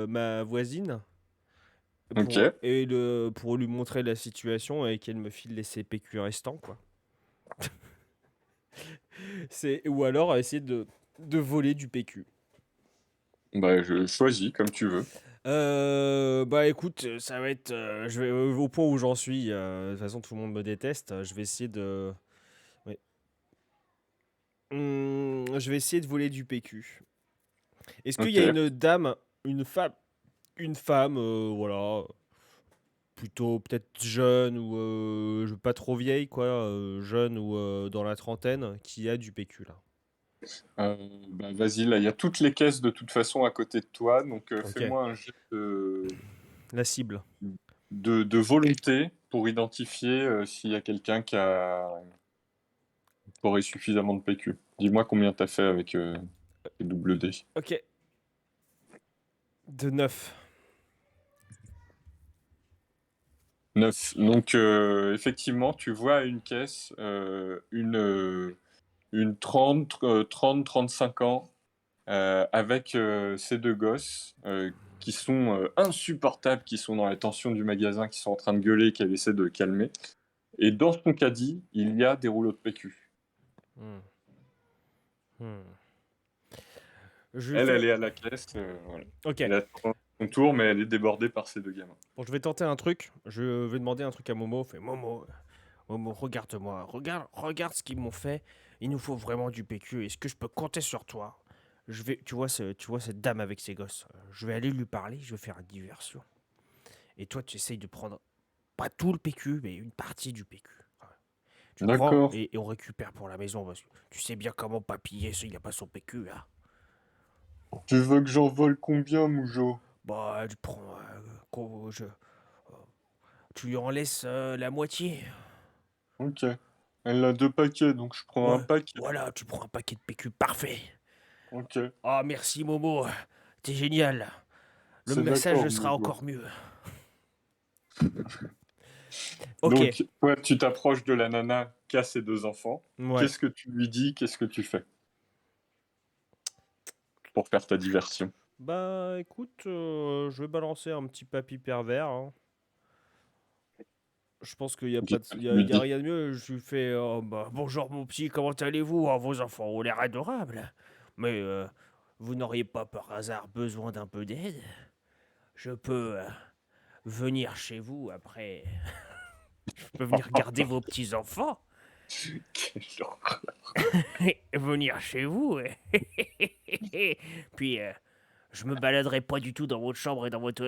ma voisine Ok. pour lui montrer la situation et qu'elle me file les CPQ restants, quoi. Ou alors essayer de voler du PQ. Bah, je choisis comme tu veux. Bah écoute, ça va être. Je vais, au point où j'en suis, de toute façon tout le monde me déteste. Je vais essayer de. Ouais. Je vais essayer de voler du PQ. Est-ce qu'il y a Ok. une dame, une femme, voilà, plutôt peut-être jeune ou pas trop vieille, quoi, jeune ou dans la trentaine, qui a du PQ là? Bah, vas-y, là, il y a toutes les caisses de toute façon à côté de toi, donc Ok, fais-moi un jet la cible. de volonté pour identifier s'il y a quelqu'un qui aurait suffisamment de PQ. Dis-moi combien t'as fait avec les double D. Ok, de 9. 9. Donc, effectivement, tu vois à une caisse une 35 ans avec ces 2 gosses qui sont insupportables, qui sont dans la tension du magasin, qui sont en train de gueuler, qu'elle essaie de calmer. Et dans son caddie, il y a des rouleaux de PQ. Hmm. Hmm. Je vais Elle, faire. elle est à la caisse, voilà. Ok, Elle attend son tour, mais elle est débordée par ces 2 gamins. bon, je vais tenter un truc. Je vais demander un truc à Momo. Fait Momo, Momo, regarde-moi, regarde ce qu'ils m'ont fait. Il nous faut vraiment du PQ. Est-ce que je peux compter sur toi? Tu vois cette dame avec ses gosses. Je vais aller lui parler. Je vais faire une diversion. Et toi, tu essayes de prendre pas tout le PQ, mais une partie du PQ. Ouais. Tu prends D'accord. et on récupère pour la maison parce que tu sais bien comment papiller. Il a pas son PQ là. Tu veux que j'en vole combien, Moujo? Bah, tu prends, tu lui en laisses la moitié. Ok. Elle a 2 paquets, donc je prends un Ouais, paquet. voilà, tu prends un paquet de PQ, parfait. Ok. Ah, merci Momo, t'es génial. Le C'est message d'accord, sera Moujo. encore mieux. Ok, Donc, toi, tu t'approches de la nana qui a ses 2 enfants. ouais. Qu'est-ce que tu lui dis? Qu'est-ce que tu fais? pour faire ta diversion? Bah écoute, je vais balancer un petit papy pervers, hein. Je pense qu'il y a Ok, pas de, tu il lui y a dis. rien de mieux. Je lui fais oh, bah, bonjour mon petit, comment allez-vous? Oh, vos enfants ont l'air adorables. Mais vous n'auriez pas par hasard besoin d'un peu d'aide? Je peux venir chez vous après. Je peux venir garder vos petits enfants. Quel horreur. Venir chez vous. Puis je me baladerai pas du tout dans votre chambre et dans votre.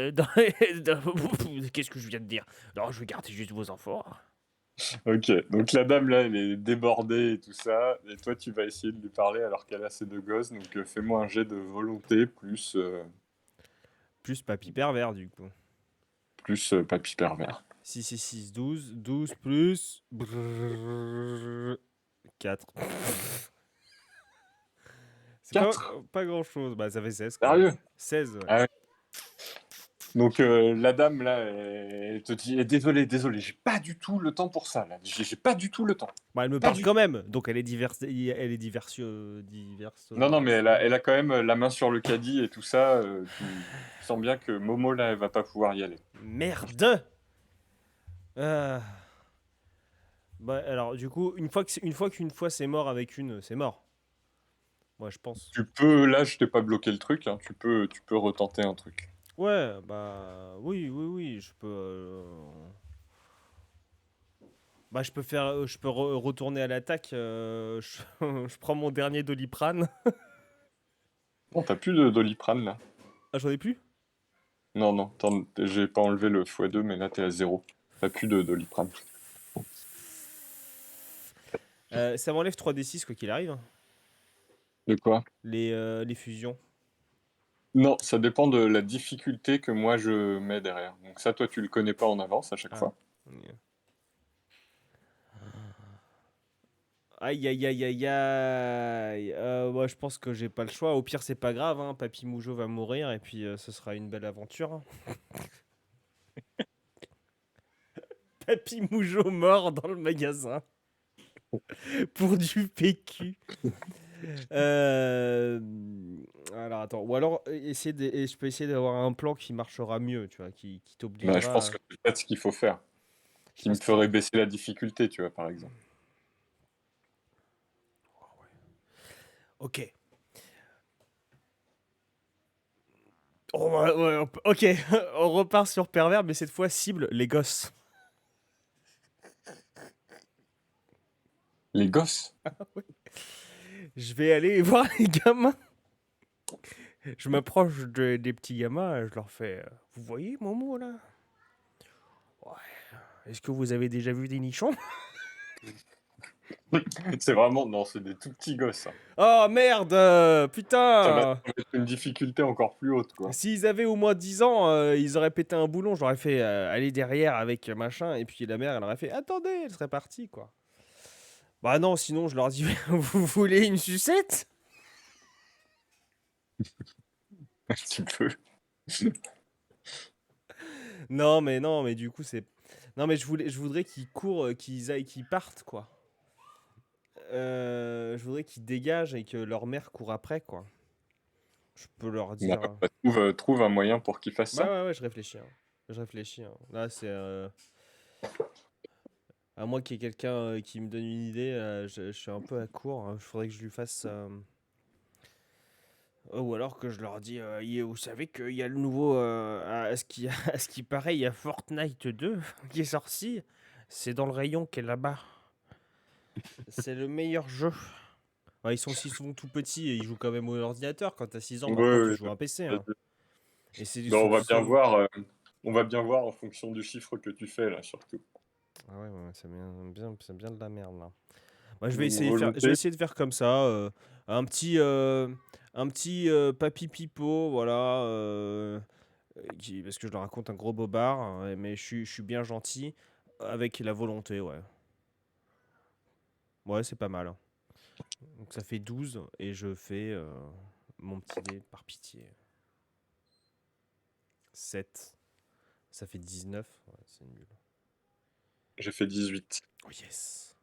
Qu'est-ce que je viens de dire? Non, je vais garder juste vos enfants. Ok, donc la dame là, elle est débordée et tout ça, et toi tu vas essayer de lui parler alors qu'elle a ses deux gosses, donc fais-moi un jet de volonté Plus papy pervers du coup. plus papy pervers. 6 et 6, 12. 12 plus. 4. C'est pas, 4. pas grand chose. Bah, ça fait 16 quoi. Sérieux? 16, ouais. Ah ouais. Donc la dame là, elle te dit désolé, désolé, j'ai pas du tout le temps pour ça là, j'ai pas du tout le temps. Bah, elle me Pas parle du quand tout. même. Donc, elle est diverse. Elle est diverse. Non, non, mais elle a quand même la main sur le caddie et tout ça. Tu sens bien que Momo là, elle va pas pouvoir y aller. Merde! Ah. Bah, alors, du coup, une fois qu'une fois c'est mort avec une, c'est mort. Moi, je pense. Tu peux, là, je t'ai pas bloqué le truc, hein, tu peux retenter un truc. Ouais, bah, oui, oui, oui, je peux. Bah, je peux faire. Je peux retourner à l'attaque. Je prends mon dernier Doliprane. Bon, t'as plus de Doliprane là? Ah, j'en ai plus? Non, non, j'ai pas enlevé le x2, mais là t'es à 0. T'as plus de Doliprane. Ça m'enlève 3d6 quoi qu'il arrive, hein. De quoi? Les fusions. Non, ça dépend de la difficulté que moi je mets derrière. Donc ça, toi, tu le connais pas en avance à chaque Ah. fois. Aïe aïe aïe aïe aïe. Ouais, je pense que j'ai pas le choix. Au pire, c'est pas grave, hein. Papy Moujo va mourir et puis ce sera une belle aventure, hein. Papy Moujo mort dans le magasin pour du PQ. Euh, Alors attends, ou alors je peux essayer d'avoir un plan qui marchera mieux, tu vois, qui Bah, je pense t'obligera. que c'est peut-être ce qu'il faut faire. Je Qui me pense qu'il. ferait baisser la difficulté, tu vois, par exemple. Ok. Oh, ouais, ouais, ok, on repart sur pervers, mais cette fois cible les gosses. Les gosses? Je vais aller voir les gamins. Je m'approche des petits gamins et je leur fais vous voyez Momo là? Ouais. Est-ce que vous avez déjà vu des nichons? C'est vraiment... Non, c'est des tout petits gosses, hein. Oh merde, Ça va putain! être une difficulté encore plus haute, quoi. S'ils avaient au moins 10 ans, ils auraient pété un boulon. J'aurais fait aller derrière avec machin. Et puis la mère, elle aurait fait attendez, elle serait partie quoi. Bah non, sinon je leur dis vous voulez une sucette? Tu peux. Non, mais du coup c'est. Non mais je voudrais qu'ils courent, qu'ils aillent, qu'ils partent quoi. Je voudrais qu'ils dégagent et que leur mère court après quoi. Je peux leur Bah, dire. bah, trouve un moyen pour qu'ils fassent Bah ça. ouais, ouais, je réfléchis, hein. Je réfléchis, hein. Là, c'est. À moins qu'il y ait quelqu'un qui me donne une idée, je suis un peu à court, hein. Il faudrait que je lui fasse. Ou alors que je leur dis vous savez qu'il y a le nouveau. À ce qui paraît, il y a Fortnite 2 qui est sorti. C'est dans le rayon qui est là-bas. C'est le meilleur jeu. Ouais, ils sont aussi souvent tout petits et ils jouent quand même au ordinateur. Quand t'as 6 ans, Ouais, maintenant, tu ouais, joues à un PC, hein. vas-y. Et c'est du Bah, on va bien son. voir. On va bien voir en fonction du chiffre que tu fais, là, surtout. Ah ouais, ouais, c'est bien de la merde là. Moi, Donc, je vais volonté. essayer de faire comme ça, un petit papy pipo, voilà, parce que je leur raconte un gros bobard, hein, mais je suis bien gentil avec la volonté, ouais. Ouais, c'est pas mal, hein. Donc ça fait 12 et je fais mon petit dé par pitié. 7. Ça fait 19. Ouais, c'est nul. J'ai fait 18. Oh yes.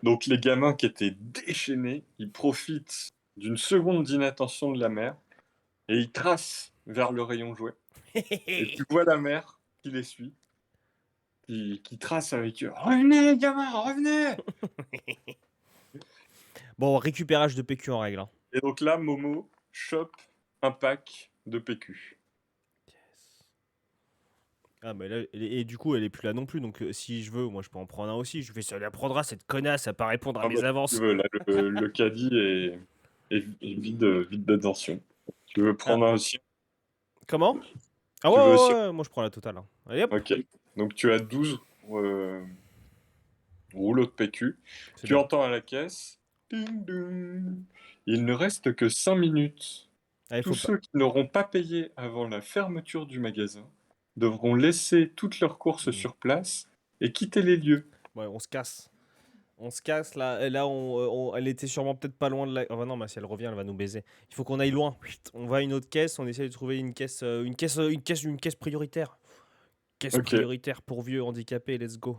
Donc les gamins qui étaient déchaînés, ils profitent d'une seconde d'inattention de la mère et il trace vers le rayon jouet. Et tu vois la mère qui les suit, qui trace avec eux. Revenez, gamin, revenez! Bon, récupérage de PQ en règle, hein. Et donc là, Momo chope un pack de PQ. Ah, mais là, et du coup, elle est plus là non plus. Donc, si je veux, moi, je peux en prendre un aussi. Je fais ça, la prendra cette connasse à pas répondre à Ah bah, mes si tu avances. veux, là, le caddie est vide d'attention. Tu veux Ah, prendre un aussi? comment? Ah, ouais, Tu veux aussi? ouais, ouais, moi, je prends la totale, hein. Allez, hop, Ok. Donc tu as 12 rouleaux de PQ. c'est Tu bien. entends à la caisse. Ding, ding. Il ne reste que 5 minutes. Allez, Tous faut pas. ceux qui n'auront pas payé avant la fermeture du magasin devront laisser toutes leurs courses Hmm. sur place et quitter les lieux. Ouais, on se casse. On se casse là. Et là, elle était sûrement peut-être pas loin de la. Oh, bah non, mais si elle revient, elle va nous baiser. Il faut qu'on aille loin. Chut, on va à une autre caisse. On essaie de trouver une caisse prioritaire. Caisse Ok. prioritaire pour vieux handicapés. Let's go.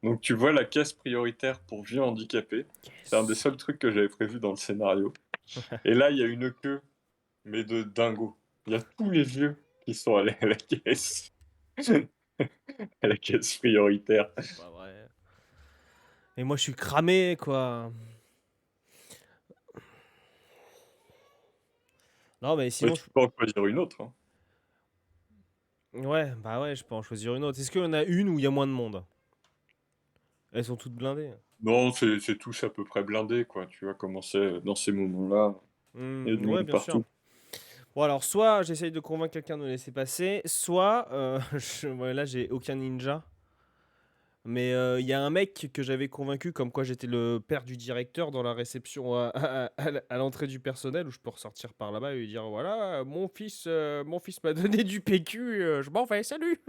Donc tu vois la caisse prioritaire pour vieux handicapés. C'est un des Yes. seuls trucs que j'avais prévu dans le scénario. Et là, il y a une queue, mais de dingo. Il y a tous les vieux qui sont allés à la caisse. À la caisse prioritaire. C'est pas vrai. Et moi, je suis cramé, quoi. Non, mais Mais sinon, tu peux en choisir une autre, hein. ouais, bah ouais, je peux en choisir une autre. Est-ce qu'il y en a une où il y a moins de monde? Elles sont toutes blindées. Non, c'est tous à peu près blindé, quoi. Tu vois comment c'est dans ces moments-là. Il y a du Ouais, monde bien sûr. partout. Bon, alors, soit j'essaye de convaincre quelqu'un de me laisser passer, soit, ouais, là, j'ai aucun ninja. Mais il y a un mec que j'avais convaincu comme quoi j'étais le père du directeur dans la réception à l'entrée du personnel où je peux ressortir par là-bas et lui dire voilà, mon fils m'a donné du PQ, je m'en vais, salut.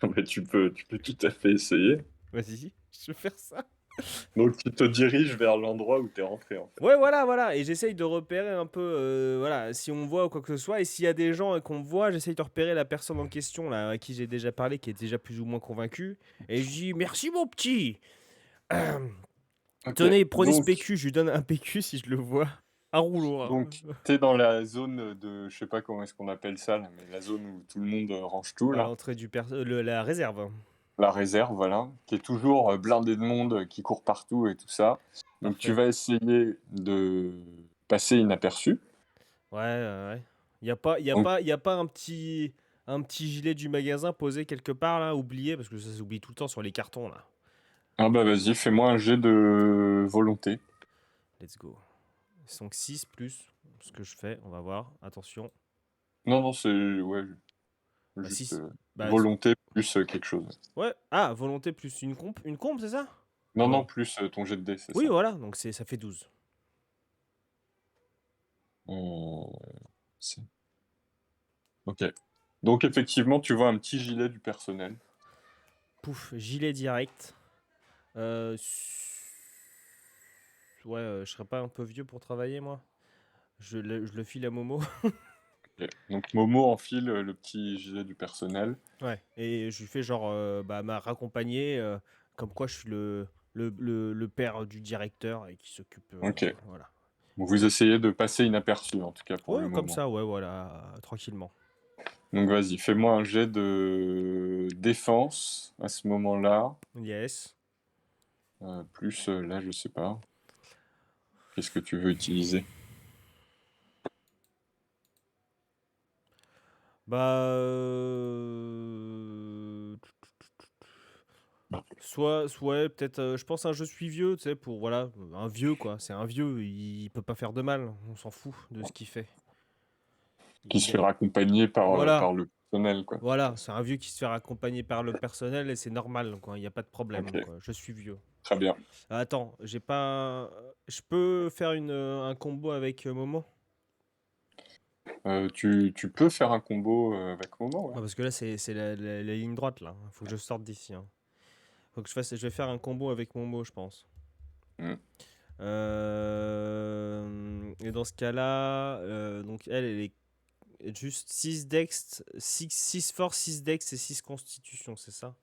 Mais tu peux tout à fait essayer. Vas-y, je vais faire ça. Donc tu te diriges vers l'endroit où t'es rentré, en fait. Ouais, voilà, voilà. Et j'essaye de repérer un peu, voilà, si on me voit ou quoi que ce soit. Et s'il y a des gens qu'on me voit, j'essaye de repérer la personne en question, là, à qui j'ai déjà parlé, qui est déjà plus ou moins convaincu. Et je dis merci, mon petit. Ok. Tenez, prenez ce Donc, PQ. Je lui donne un PQ si je le vois. Un rouleau, hein. donc t'es dans la zone de, je sais pas comment est-ce qu'on appelle ça, là, mais la zone où tout le monde range tout, À là. l'entrée la réserve. La réserve, voilà, qui est toujours blindée de monde, qui court partout et tout ça. Donc tu Parfait. vas essayer de passer inaperçu. Ouais, ouais, ouais. Donc, Y a pas un petit gilet du magasin posé quelque part là, oublié, parce que ça s'oublie tout le temps sur les cartons là. ah bah vas-y, fais-moi un jet de volonté. Let's go. Donc 6 plus ce que je fais, on va voir. Attention. Non, non, c'est ouais, Bah juste 6. Bah volonté plus quelque chose. ouais. Ah, volonté plus une compe, c'est ça? Non, non, Non. plus ton jet de dés, c'est Oui, ça. voilà, donc ça fait 12. Euh, c'est- Ok. Donc effectivement, tu vois un petit gilet du personnel. Pouf, gilet direct. Ouais, je serais pas un peu vieux pour travailler, moi? Je le file à Momo. Ok. Donc Momo enfile le petit gilet du personnel. Ouais, et je lui fais genre, bah, m'a raccompagné, comme quoi je suis le père du directeur et qui s'occupe, Ok. voilà. Donc vous essayez de passer inaperçu, en tout cas pour le Ouais, comme moment. ça, ouais, voilà, tranquillement. Donc vas-y, fais-moi un jet de défense à ce moment-là. Yes. Plus là, je sais pas. Qu'est-ce que tu veux utiliser? Bah, ouais, peut-être, je pense un je suis vieux, tu sais, pour, voilà, un vieux, quoi. C'est un vieux, il peut pas faire de mal, on s'en fout de ce qu'il fait. Qui se Il fait est- raccompagner Voilà, par le personnel, quoi. voilà, c'est un vieux qui se fait accompagner par le personnel et c'est normal, quoi. Il n'y a pas de problème, Ok, quoi. Je suis vieux. très bien. Attends, j'ai pas. Je peux faire un combo avec Momo? Tu peux faire un combo avec Momo, ouais. Ouais, parce que là, c'est la ligne droite, là. Faut que je sorte d'ici, hein. Faut que je fasse. Je vais faire un combo avec Momo, je pense. Mm. Et dans ce cas-là, donc elle est juste 6 dex, 6 force, 6 dex et 6 constitution, c'est ça?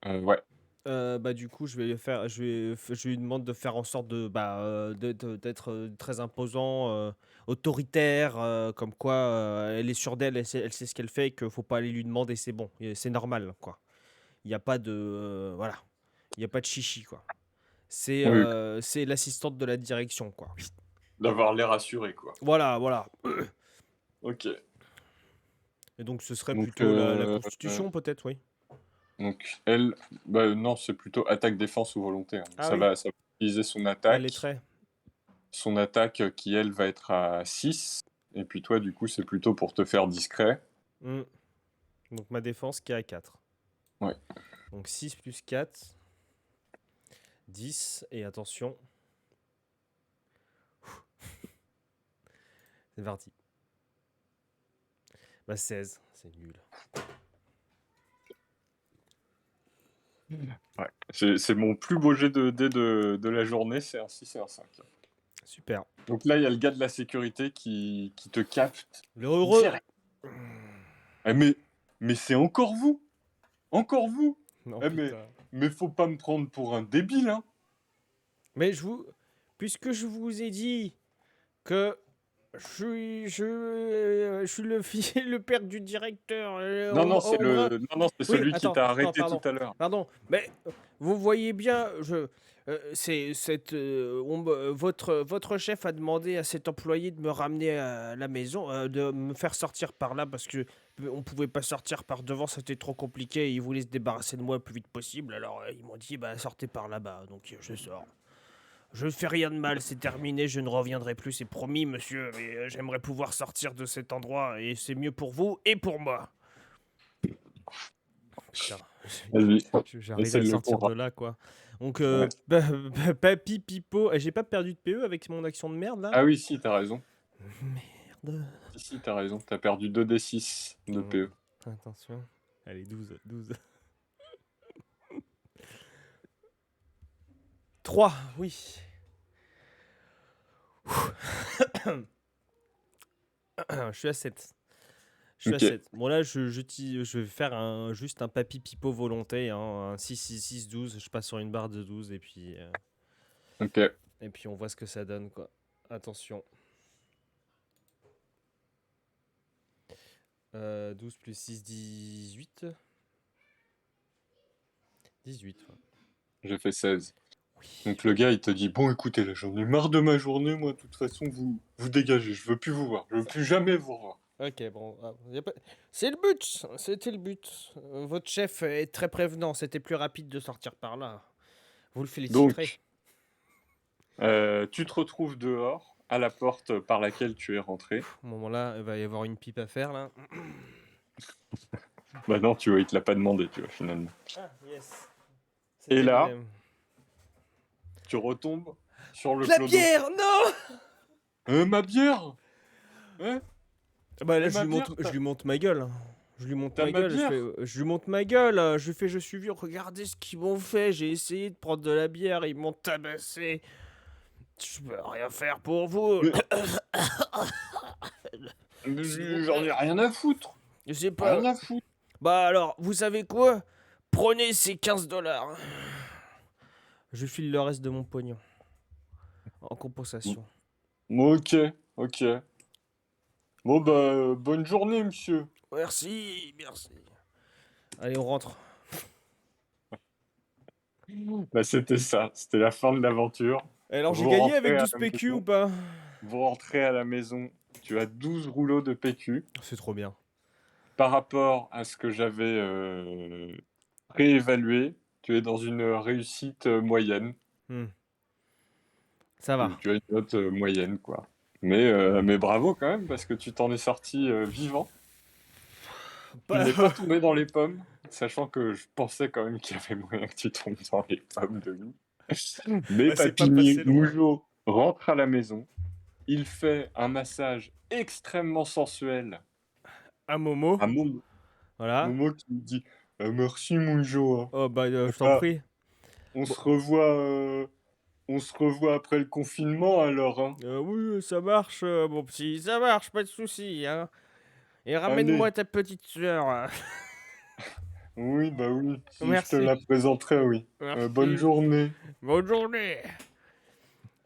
Ouais. Bah, du coup, je lui demande de faire en sorte d'être très imposant, autoritaire, comme quoi elle est sûre d'elle, elle sait ce qu'elle fait et qu'il faut pas aller lui demander, c'est bon, et c'est normal, quoi. Il n'y a pas de. Voilà, il n'y a pas de chichi, quoi. Oui, C'est l'assistante de la direction, quoi. d'avoir l'air assuré, quoi. Voilà, voilà. Ok. Et donc, ce serait Donc, plutôt la Constitution, peut-être, oui. donc elle, bah non, c'est plutôt attaque, défense ou volontaire. Donc, Ah oui, ça va utiliser son elle est attaque. très. Son attaque qui, elle, va être à 6. Et puis toi, du coup, c'est plutôt pour te faire discret. Hmm. Donc, ma défense qui est à 4. Ouais. Donc, 6 plus 4, 10. Et attention, c'est parti. Bah, 16, c'est nul. Ouais. C'est mon plus beau jet de dés de la journée, c'est un 6 et un 5. Super. Donc là, il y a le gars de la sécurité qui te capte Le heureux. direct. Eh, mais c'est encore vous! Encore vous! Non, Eh, putain. mais faut pas me prendre pour un débile, hein! Mais puisque je vous ai dit que je suis le fils, le père du directeur. Non, non, c'est Oui, celui qui attends, t'a attends, arrêté tout pardon, à l'heure. pardon. Mais vous voyez bien, votre chef a demandé à cet employé de me ramener à la maison, de me faire sortir par là parce que on pouvait pas sortir par devant, c'était trop compliqué. Et ils voulaient se débarrasser de moi le plus vite possible. Alors ils m'ont dit, bah sortez par là-bas. Donc je sors. Je ne fais rien de mal, c'est terminé, je ne reviendrai plus, c'est promis, monsieur, mais j'aimerais pouvoir sortir de cet endroit, et c'est mieux pour vous et pour moi. Putain, Vas-y, j'arrive essaie à de le sortir de convaincre. là, quoi. Donc, Ouais. Papy Pipo, j'ai pas perdu de PE avec mon action de merde, là? Ah oui, si, t'as raison. Merde. Si, t'as raison. T'as perdu 2d6 de Mhm. PE. Attention. Allez, 12, 12. 3, oui. Je suis à 7. Je suis à Ok, 7. Bon, là, je vais faire juste un papy pipo volonté, hein, un 6, 6, 6, 12. Je passe sur une barre de 12 ok. et puis on voit ce que ça donne, quoi. Attention. 12 plus 6, 18. 18, ouais. J'ai fait 16. Oui. Donc le gars, il te dit, bon, écoutez, là, j'en ai marre de ma journée, moi, de toute façon, vous dégagez, je veux plus vous voir, je veux plus jamais vous revoir. Ok, bon. C'est le but. C'était le but. Votre chef est très prévenant. C'était plus rapide de sortir par là. Vous le féliciterez. Donc, tu te retrouves dehors, à la porte par laquelle tu es rentré. À ce moment-là, il va y avoir une pipe à faire, là. Bah non, tu vois, il te l'a pas demandé, tu vois, finalement. Ah, yes. Et C'était là, lui-même. tu retombes sur le La clodo. bière, non! Ma bière! Hein? Bah là, Ma bière, je lui monte ma gueule. Je lui monte t'as ma ma gueule, bière? je lui monte ma gueule, je lui fais, je suis vu, regardez ce qu'ils m'ont fait, j'ai essayé de prendre de la bière, ils m'ont tabassé. Je peux rien faire pour vous. Mais- S'il vous J'en plaît. ai rien à foutre! Je sais Rien pas. à foutre! Bah alors, vous savez quoi? Prenez ces 15 $. Je file le reste de mon pognon. En compensation. Ok, ok. Bon bah, bonne journée, monsieur. Merci, merci. Allez, on rentre. Bah c'était ça, c'était la fin de l'aventure. Alors, j'ai Vous gagné rentrez avec à 12 la PQ ou maison. pas? Vous rentrez à la maison. Tu as 12 rouleaux de PQ. C'est trop bien. Par rapport à ce que j'avais préévalué, tu es dans une réussite moyenne. Hmm. Ça va. Tu as une note moyenne, quoi. Mais bravo quand même, parce que tu t'en es sorti vivant. Tu Pas- n'es pas tombé dans les pommes, sachant que je pensais quand même qu'il y avait moyen que tu tombes dans les pommes de loup. Mais Bah, c'est Papy pas passé loin. Moujo rentre à la maison. Il fait un massage extrêmement sensuel À Momo. à Momo. Voilà. Momo qui lui dit Merci Moujo, hein. Oh, bah, je t'en Bah, prie. on Bon. se revoit, on se revoit après le confinement alors, hein. Oui, ça marche, mon petit. Ça marche, pas de soucis, hein. Et Allez, ramène-moi ta petite sœur. Oui, bah oui, si je te Merci. la présenterai, oui. Bonne Merci. journée. Bonne journée.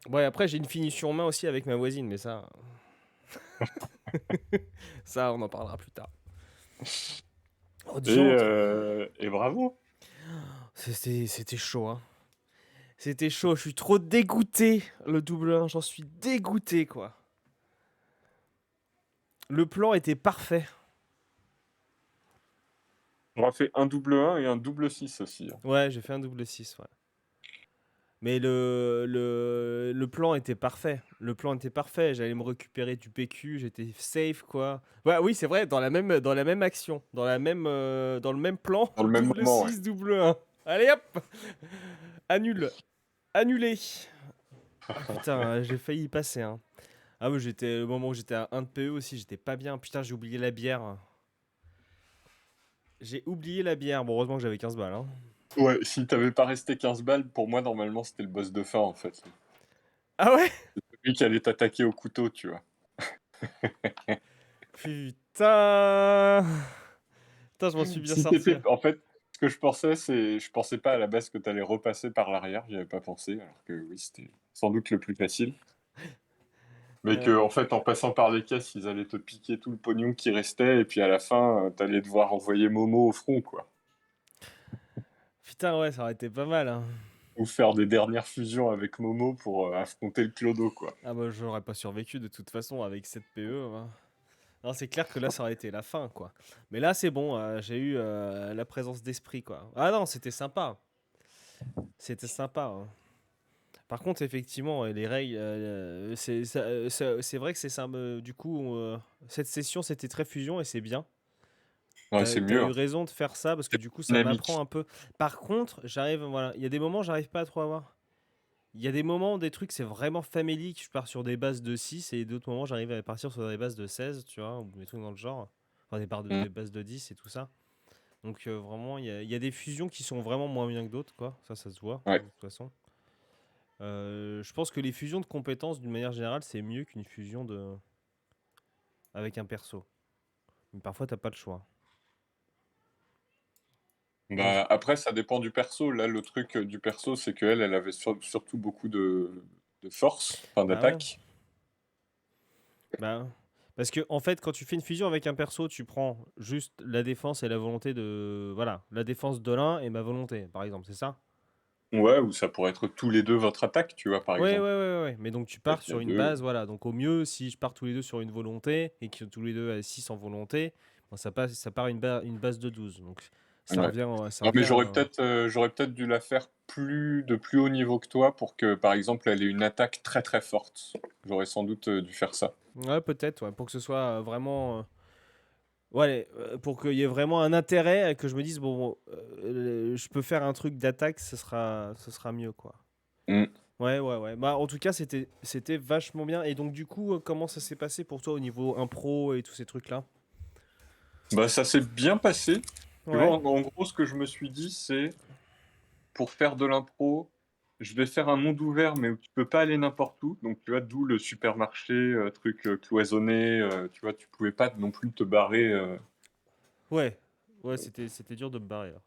Ouais, après, j'ai une finition en main aussi avec ma voisine, mais ça, ça, on en parlera plus tard. Oh, diantre. Et bravo. C'était chaud, hein. C'était chaud, je suis trop dégoûté, le double 1, j'en suis dégoûté, quoi. Le plan était parfait. On aura fait un double 1 et un double 6 aussi, hein. Ouais, j'ai fait un double 6, ouais. Mais le plan était parfait. Le plan était parfait. J'allais me récupérer du PQ, j'étais safe, quoi. Ouais, oui, c'est vrai, dans la même action, dans le même plan, Dans le même double moment, ouais. 6, double 1. Allez hop. Annule. Annulé. Ah putain, j'ai failli y passer, hein. Ah oui, j'étais le moment où j'étais à 1 de PE aussi, j'étais pas bien. Putain, j'ai oublié la bière. J'ai oublié la bière. Bon, heureusement que j'avais 15 balles, hein. Ouais, si t'avais pas resté 15 balles, pour moi, normalement, c'était le boss de fin, en fait. Ah ouais? Celui qui allait t'attaquer au couteau, tu vois. Putain. Putain, je m'en suis bien Si sorti. t'étais... En fait, ce que je pensais, c'est... Je pensais pas à la base que t'allais repasser par l'arrière, j'y avais pas pensé, alors que oui, c'était sans doute le plus facile. Mais que, en fait, en passant par les caisses, ils allaient te piquer tout le pognon qui restait, et puis à la fin, t'allais devoir envoyer Momo au front, quoi. Putain, ouais, ça aurait été pas mal, hein. Ou faire des dernières fusions avec Momo pour affronter le clodo, quoi. Ah bah, j'aurais pas survécu de toute façon avec cette PE, hein. Non, c'est clair que là, ça aurait été la fin, quoi. Mais là, c'est bon, j'ai eu la présence d'esprit, quoi. Ah non, c'était sympa. C'était sympa, hein. Par contre, effectivement, les règles, c'est vrai que c'est ça. Du coup, cette session, c'était très fusion et c'est bien. Ouais, c'est T'as mieux, eu hein. raison de faire ça parce que C'est du coup, ça m'apprend dynamique. un peu. Par contre, voilà, il y a des moments, j'arrive pas à trop avoir. Il y a des moments, des trucs, c'est vraiment famélique. Je pars sur des bases de 6 et d'autres moments, j'arrive à partir sur des bases de 16, tu vois, ou des trucs dans le genre. Enfin, Mm. des bases de 10 et tout ça. Donc, vraiment, il y a des fusions qui sont vraiment moins bien que d'autres, quoi. Ça se voit, de Ouais. toute façon. Je pense que les fusions de compétences, d'une manière générale, c'est mieux qu'une fusion avec un perso. Mais parfois, t'as pas le choix. Moi, Bah, après, ça dépend du perso. Là, le truc du perso, c'est qu'elle, elle avait surtout beaucoup de force, enfin bah ouais. d'attaque. Bah, parce que en fait, quand tu fais une fusion avec un perso, tu prends juste la défense et la volonté de, voilà, la défense de l'un et ma volonté, par exemple, c'est ça? Ouais, ou ça pourrait être tous les deux votre attaque, tu vois, par Ouais, ouais, exemple. ouais, ouais. Mais donc tu Ça pars peut être sur à une deux. base, voilà. Donc au mieux, si je pars tous les deux sur une volonté et que tous les deux à 6 en volonté, bon, ça part une base de 12. Donc Ouais. ça Non, mais revient. j'aurais peut-être dû la faire de plus haut niveau que toi pour que, par exemple, elle ait une attaque très très forte. J'aurais sans doute dû faire ça. Ouais, peut-être, ouais, pour que ce soit vraiment. Ouais, pour qu'il y ait vraiment un intérêt, que je me dise, bon, je peux faire un truc d'attaque, ce sera mieux, quoi. Mm. Ouais, ouais, ouais. Bah, en tout cas, c'était vachement bien. Et donc, du coup, comment ça s'est passé pour toi au niveau impro et tous ces trucs-là? Bah, ça s'est bien passé. Tu vois, Ouais. en gros, ce que je me suis dit, c'est pour faire de l'impro, je vais faire un monde ouvert, mais où tu peux pas aller n'importe où. Donc, tu vois, d'où le supermarché, truc cloisonné. Tu vois, tu pouvais pas non plus te barrer. Ouais. Ouais, c'était dur de me barrer, là.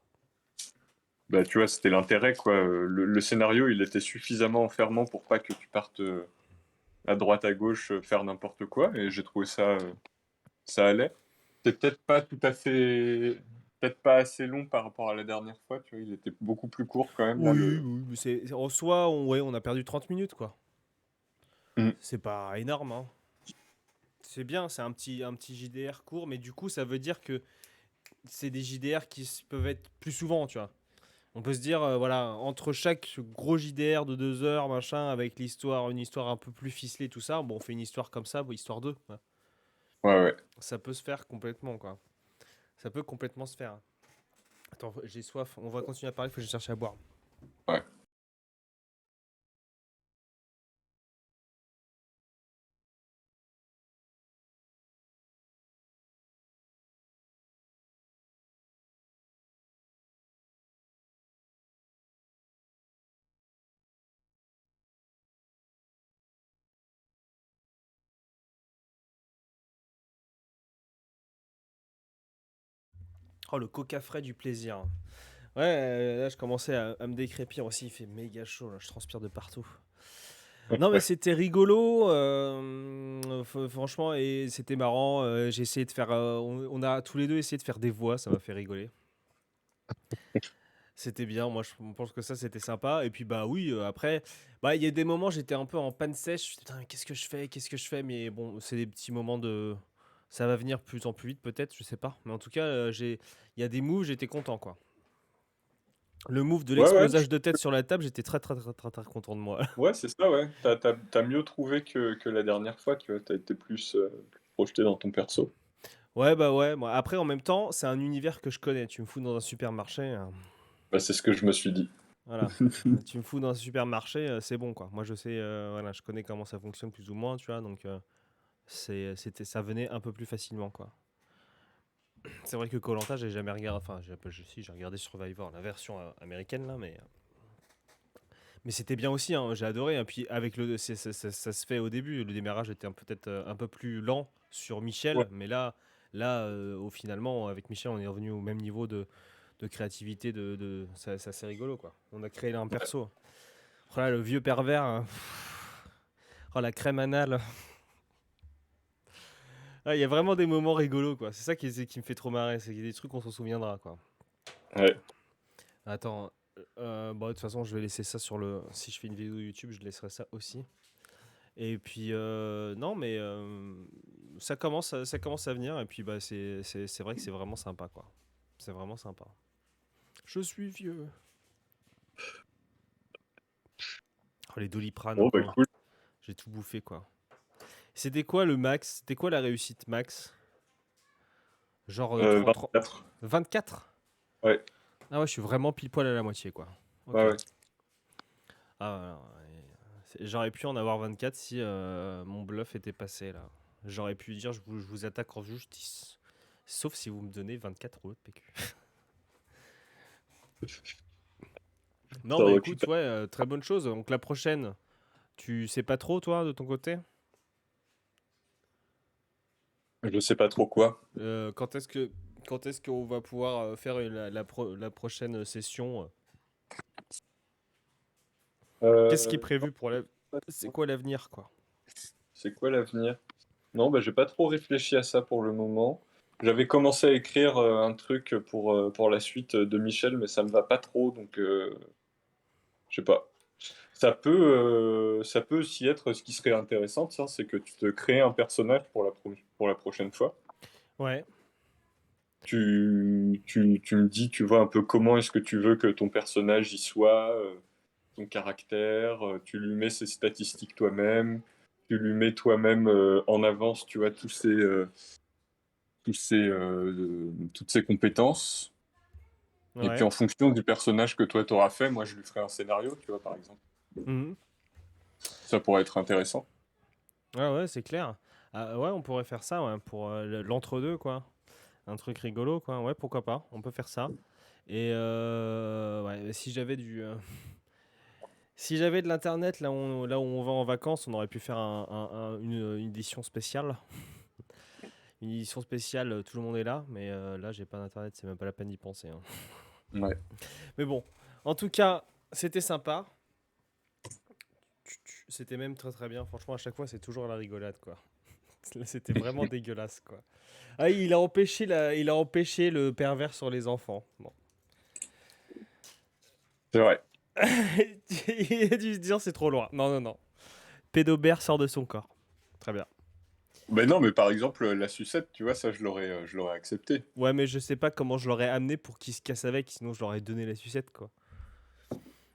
Bah, tu vois, c'était l'intérêt, quoi. Le scénario, il était suffisamment enfermant pour pas que tu partes à droite, à gauche, faire n'importe quoi. Et j'ai trouvé ça, ça allait. C'est peut-être pas tout à fait, peut-être pas assez long par rapport à la dernière fois. Tu vois, il était beaucoup plus court quand même là. Oui, oui, mais en soi, ouais, on a perdu 30 minutes, quoi. Mm. C'est pas énorme, hein. C'est bien, c'est un petit JDR court, mais du coup, ça veut dire que c'est des JDR qui peuvent être plus souvent, tu vois. On peut se dire, voilà, entre chaque gros JDR de 2 heures, machin, avec l'histoire, une histoire un peu plus ficelée, tout ça, bon, on fait une histoire comme ça, histoire 2. Ouais, ouais. Ça peut se faire complètement, quoi. Ça peut complètement se faire. Attends, j'ai soif, on va continuer à parler, faut que je cherche à boire. Ouais. Oh, le coca frais du plaisir. Ouais, là, je commençais à me décrépir aussi. Il fait méga chaud, là. Je transpire de partout. Non, mais c'était rigolo. Franchement, et c'était marrant. J'ai essayé de faire. On a tous les deux essayé de faire des voix. Ça m'a fait rigoler. C'était bien. Moi, je pense que ça, c'était sympa. Et puis, bah oui, après, bah, il y a des moments, j'étais un peu en panne sèche. Je me suis dit, putain, qu'est-ce que je fais? Qu'est-ce que je fais? Mais bon, c'est des petits moments de. Ça va venir plus en plus vite, peut-être. Je sais pas. Mais en tout cas, il y a des moves, j'étais content, quoi. Le move de Ouais, ouais, l'explosage de tête sur la table, j'étais très très très très très content de moi. ouais, c'est ça, ouais. T'as mieux trouvé que la dernière fois, tu vois. T'as été plus projeté dans ton perso. Ouais, bah ouais. Moi, après, en même temps, c'est un univers que je connais. Tu me fous dans un supermarché, Bah, c'est ce que je me suis dit. voilà. Tu me fous dans un supermarché, c'est bon, quoi. Moi, je sais, voilà, je connais comment ça fonctionne plus ou moins, tu vois. Donc, ça venait un peu plus facilement, quoi. C'est vrai que koh j'ai jamais regardé. Enfin, si, j'ai regardé Survivor, la version américaine, là, mais c'était bien aussi, hein, j'ai adoré. Et puis, avec ça se fait au début. Le démarrage était peut-être un peu plus lent sur Ouais, Michel, mais là, finalement, avec Michel, on est revenu au même niveau de créativité. Ça, c'est rigolo, quoi. On a créé là un perso. Oh là, le vieux pervers, hein. Oh, la crème anale. Ah, il y a vraiment des moments rigolos, quoi. C'est ça qui me fait trop marrer. C'est qu'il y a des trucs qu'on s'en souviendra, quoi. ouais. Attends, bon, de toute façon, je vais laisser ça sur le. Si je fais une vidéo YouTube, je laisserai ça aussi. Et puis, non, mais ça commence à venir. Et puis, bah, c'est vrai que c'est vraiment sympa, quoi. C'est vraiment sympa. Je suis vieux. Oh, les Doliprane Bon, bah, encore. cool. J'ai tout bouffé, quoi. C'était quoi le max? C'était quoi la réussite max? Genre 30, 24. 24? Ouais, Ah ouais, je suis vraiment pile poil à la moitié, quoi. ouais, Ok. ouais. Ah, voilà, ouais. J'aurais pu en avoir 24 si mon bluff était passé, là. J'aurais pu dire je vous attaque en justice. Sauf si vous me donnez 24 rouleaux de PQ. Non, Ça bah écoute, récupère. ouais, très bonne chose. Donc la prochaine, tu sais pas trop, toi, de ton côté? Je sais pas trop quoi. Quand est-ce qu'on va pouvoir faire la prochaine session? Qu'est-ce qui est Non, prévu pour la... C'est quoi l'avenir, quoi? c'est quoi l'avenir? Non, bah, j'ai pas trop réfléchi à ça pour le moment. J'avais commencé à écrire un truc pour la suite de Michel, mais ça me va pas trop, donc je sais pas. Ça peut aussi être ce qui serait intéressant, ça, c'est que tu te crées un personnage pour la prochaine fois. Ouais, Tu me dis, tu vois un peu comment est-ce que tu veux que ton personnage y soit, ton caractère, tu lui mets ses statistiques toi-même, tu lui mets toi-même en avance, tu vois, toutes ces compétences. Et puis ouais. en fonction du personnage que toi t'auras fait, moi je lui ferai un scénario, tu vois, par exemple. Mhm. Ça pourrait être intéressant. Ah ouais, c'est clair. Ah ouais, on pourrait faire ça, ouais, pour l'entre-deux, quoi. Un truc rigolo, quoi. Ouais, pourquoi pas, on peut faire ça. Et ouais, si j'avais si j'avais de l'internet là où on va en vacances, on aurait pu faire une édition spéciale. Une édition spéciale, tout le monde est là, mais là j'ai pas d'internet, c'est même pas la peine d'y penser, hein. Ouais. Mais bon, en tout cas, c'était sympa. C'était même très très bien. Franchement, à chaque fois, c'est toujours la rigolade, quoi. Là, c'était vraiment dégueulasse, quoi. Ah, il a empêché le pervers sur les enfants. Bon. C'est vrai. Il a dû se dire c'est trop loin. Non, non, non. Pédobert sort de son corps. Très bien. Ben non, mais par exemple, la sucette, tu vois, ça je l'aurais accepté. Ouais, mais je sais pas comment je l'aurais amené pour qu'il se casse avec, sinon je leur ai donné la sucette, quoi.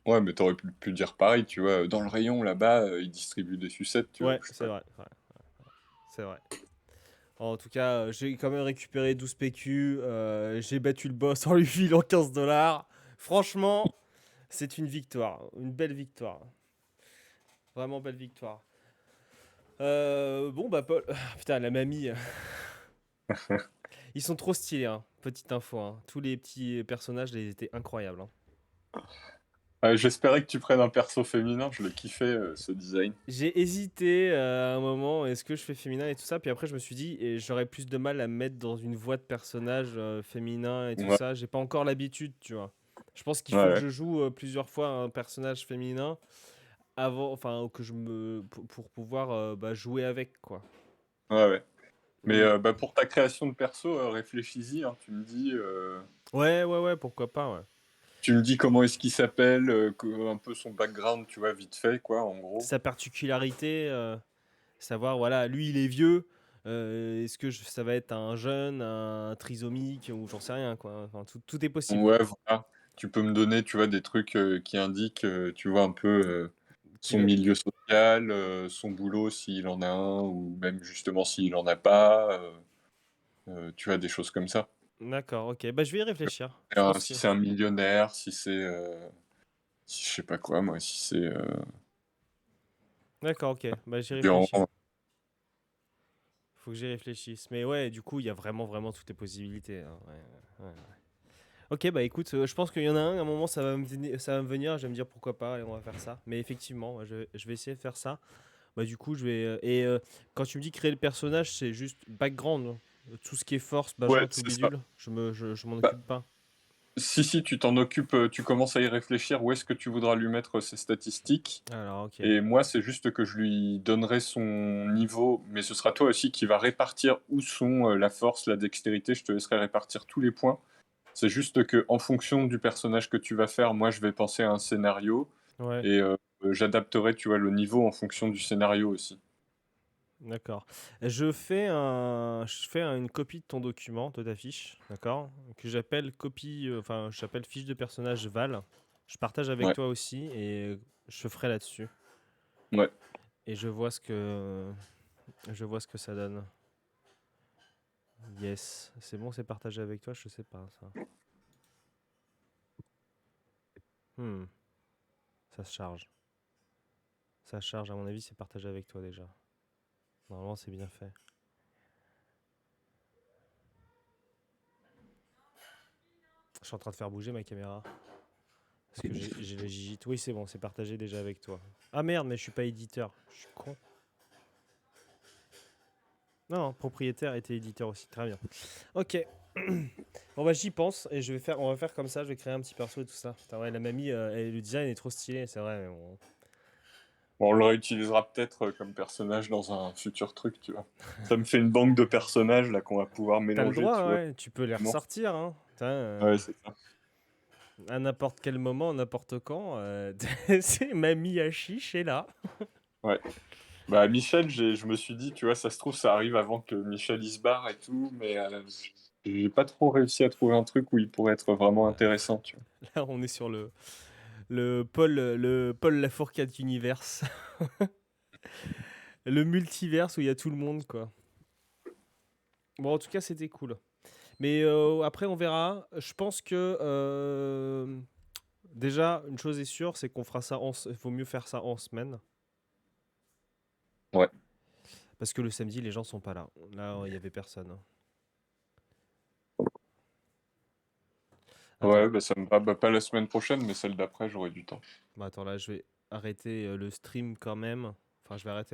Ouais, mais t'aurais pu dire pareil, tu vois, dans le rayon là-bas, ils distribuent des sucettes, tu vois, Ouais, je sais c'est pas. vrai. Ouais, c'est vrai. En tout cas, j'ai quand même récupéré 12 PQ. J'ai battu le boss en lui filant 15 dollars. Franchement, c'est une victoire. Une belle victoire. Vraiment belle victoire. Bon, bah, Paul. Putain, la mamie. Ils sont trop stylés, hein. Petite info, hein. Tous les petits personnages, ils étaient incroyables, hein. J'espérais que tu prennes un perso féminin, je le kiffais, ce design. J'ai hésité à un moment, est-ce que je fais féminin et tout ça, puis après je me suis dit, et j'aurais plus de mal à me mettre dans une voix de personnage féminin et tout Ouais, ça. J'ai pas encore l'habitude, tu vois. Je pense qu'il ouais, faut que ouais. je joue plusieurs fois un personnage féminin avant, enfin, que je me, pour pouvoir bah, jouer avec, quoi. Ouais, ouais. Mais Mm. bah, pour ta création de perso, réfléchis-y, hein, Ouais, ouais, ouais, pourquoi pas, ouais. tu me dis comment est-ce qu'il s'appelle, un peu son background, tu vois, vite fait, quoi, en gros. Sa particularité, savoir, voilà, lui il est vieux, est-ce que ça va être un jeune, un trisomique, ou j'en sais rien, quoi. Enfin, tout est possible, Ouais, quoi. voilà. Tu peux me donner, tu vois, des trucs qui indiquent, tu vois, un peu Qui son va... milieu social, son boulot s'il en a un, ou même justement s'il en a pas, tu vois, des choses comme ça. D'accord, ok. Bah, je vais y réfléchir. Je pense Si que. c'est un millionnaire, si c'est, si je sais pas quoi, moi, si c'est D'accord, ok. Bah, j'y réfléchis. durant- Faut que j'y réfléchisse. Mais ouais, du coup, il y a vraiment, vraiment toutes les possibilités, hein. Ouais, ouais, ouais. Ok, bah écoute, je pense qu'il y en a un, à un moment, ça va me venir, je vais me dire pourquoi pas, et on va faire ça. Mais effectivement, ouais, je vais essayer de faire ça. Bah, du coup, je vais. Quand tu me dis créer le personnage, c'est juste background, hein. Tout ce qui est force, Ouais, Benjamin, tout le c'est ça. bidule, je m'en Bah, occupe pas. si, tu t'en occupes, tu commences à y réfléchir, où est-ce que tu voudras lui mettre ses statistiques. Alors, ok. Et moi, c'est juste que je lui donnerai son niveau, mais ce sera toi aussi qui va répartir où sont la force, la dextérité. Je te laisserai répartir tous les points. C'est juste que en fonction du personnage que tu vas faire, moi, je vais penser à un scénario Ouais. et j'adapterai, tu vois, le niveau en fonction du scénario aussi. D'accord. Je fais une copie de ton document, de ta fiche, d'accord, que j'appelle copie, enfin, j'appelle fiche de personnage Val. Je partage avec Ouais, toi aussi et je ferai là-dessus. ouais. Et je vois ce que ça donne. Yes, c'est bon, c'est partagé avec toi, je sais pas ça. Hmm, ça se charge. Ça se charge, à mon avis, c'est partagé avec toi déjà. Normalement, c'est bien fait. Je suis en train de faire bouger ma caméra. Parce que j'ai les gigites. Oui, c'est bon, c'est partagé déjà avec toi. Ah merde, mais je suis pas éditeur. Je suis con. Non, non, propriétaire était éditeur aussi. Très bien. Ok. Bon bah j'y pense et on va faire comme ça. Je vais créer un petit perso et tout ça. Putain, ouais, la mamie, le design est trop stylé, c'est vrai. Mais bon. Bon, on le réutilisera peut-être comme personnage dans un futur truc, tu vois. Ça me fait une banque de personnages là qu'on va pouvoir T'as le mélanger, tu droit, vois. ouais. Tu peux les Vraiment. ressortir, hein. Putain, Ouais, c'est ça. à n'importe quel moment, n'importe quand. C'est mamie à chiche est là. Ouais. Bah, Michel, je me suis dit, tu vois, ça se trouve, ça arrive avant que Michel il se barre et tout, mais j'ai pas trop réussi à trouver un truc où il pourrait être vraiment intéressant, tu vois. Là, on est sur le Paul Lafourcade Universe. Le multiverse où il y a tout le monde, quoi. Bon, en tout cas, c'était cool. Mais après, on verra. Je pense que déjà, une chose est sûre, c'est qu'on fera ça il vaut mieux faire ça en semaine. Ouais. Parce que le samedi, les gens sont pas là. Là, il y avait personne. Ouais, Attends, bah ça me va. Bah, pas la semaine prochaine, mais celle d'après, j'aurai du temps. bah, attends, là, je vais arrêter le stream quand même. Enfin, je vais arrêter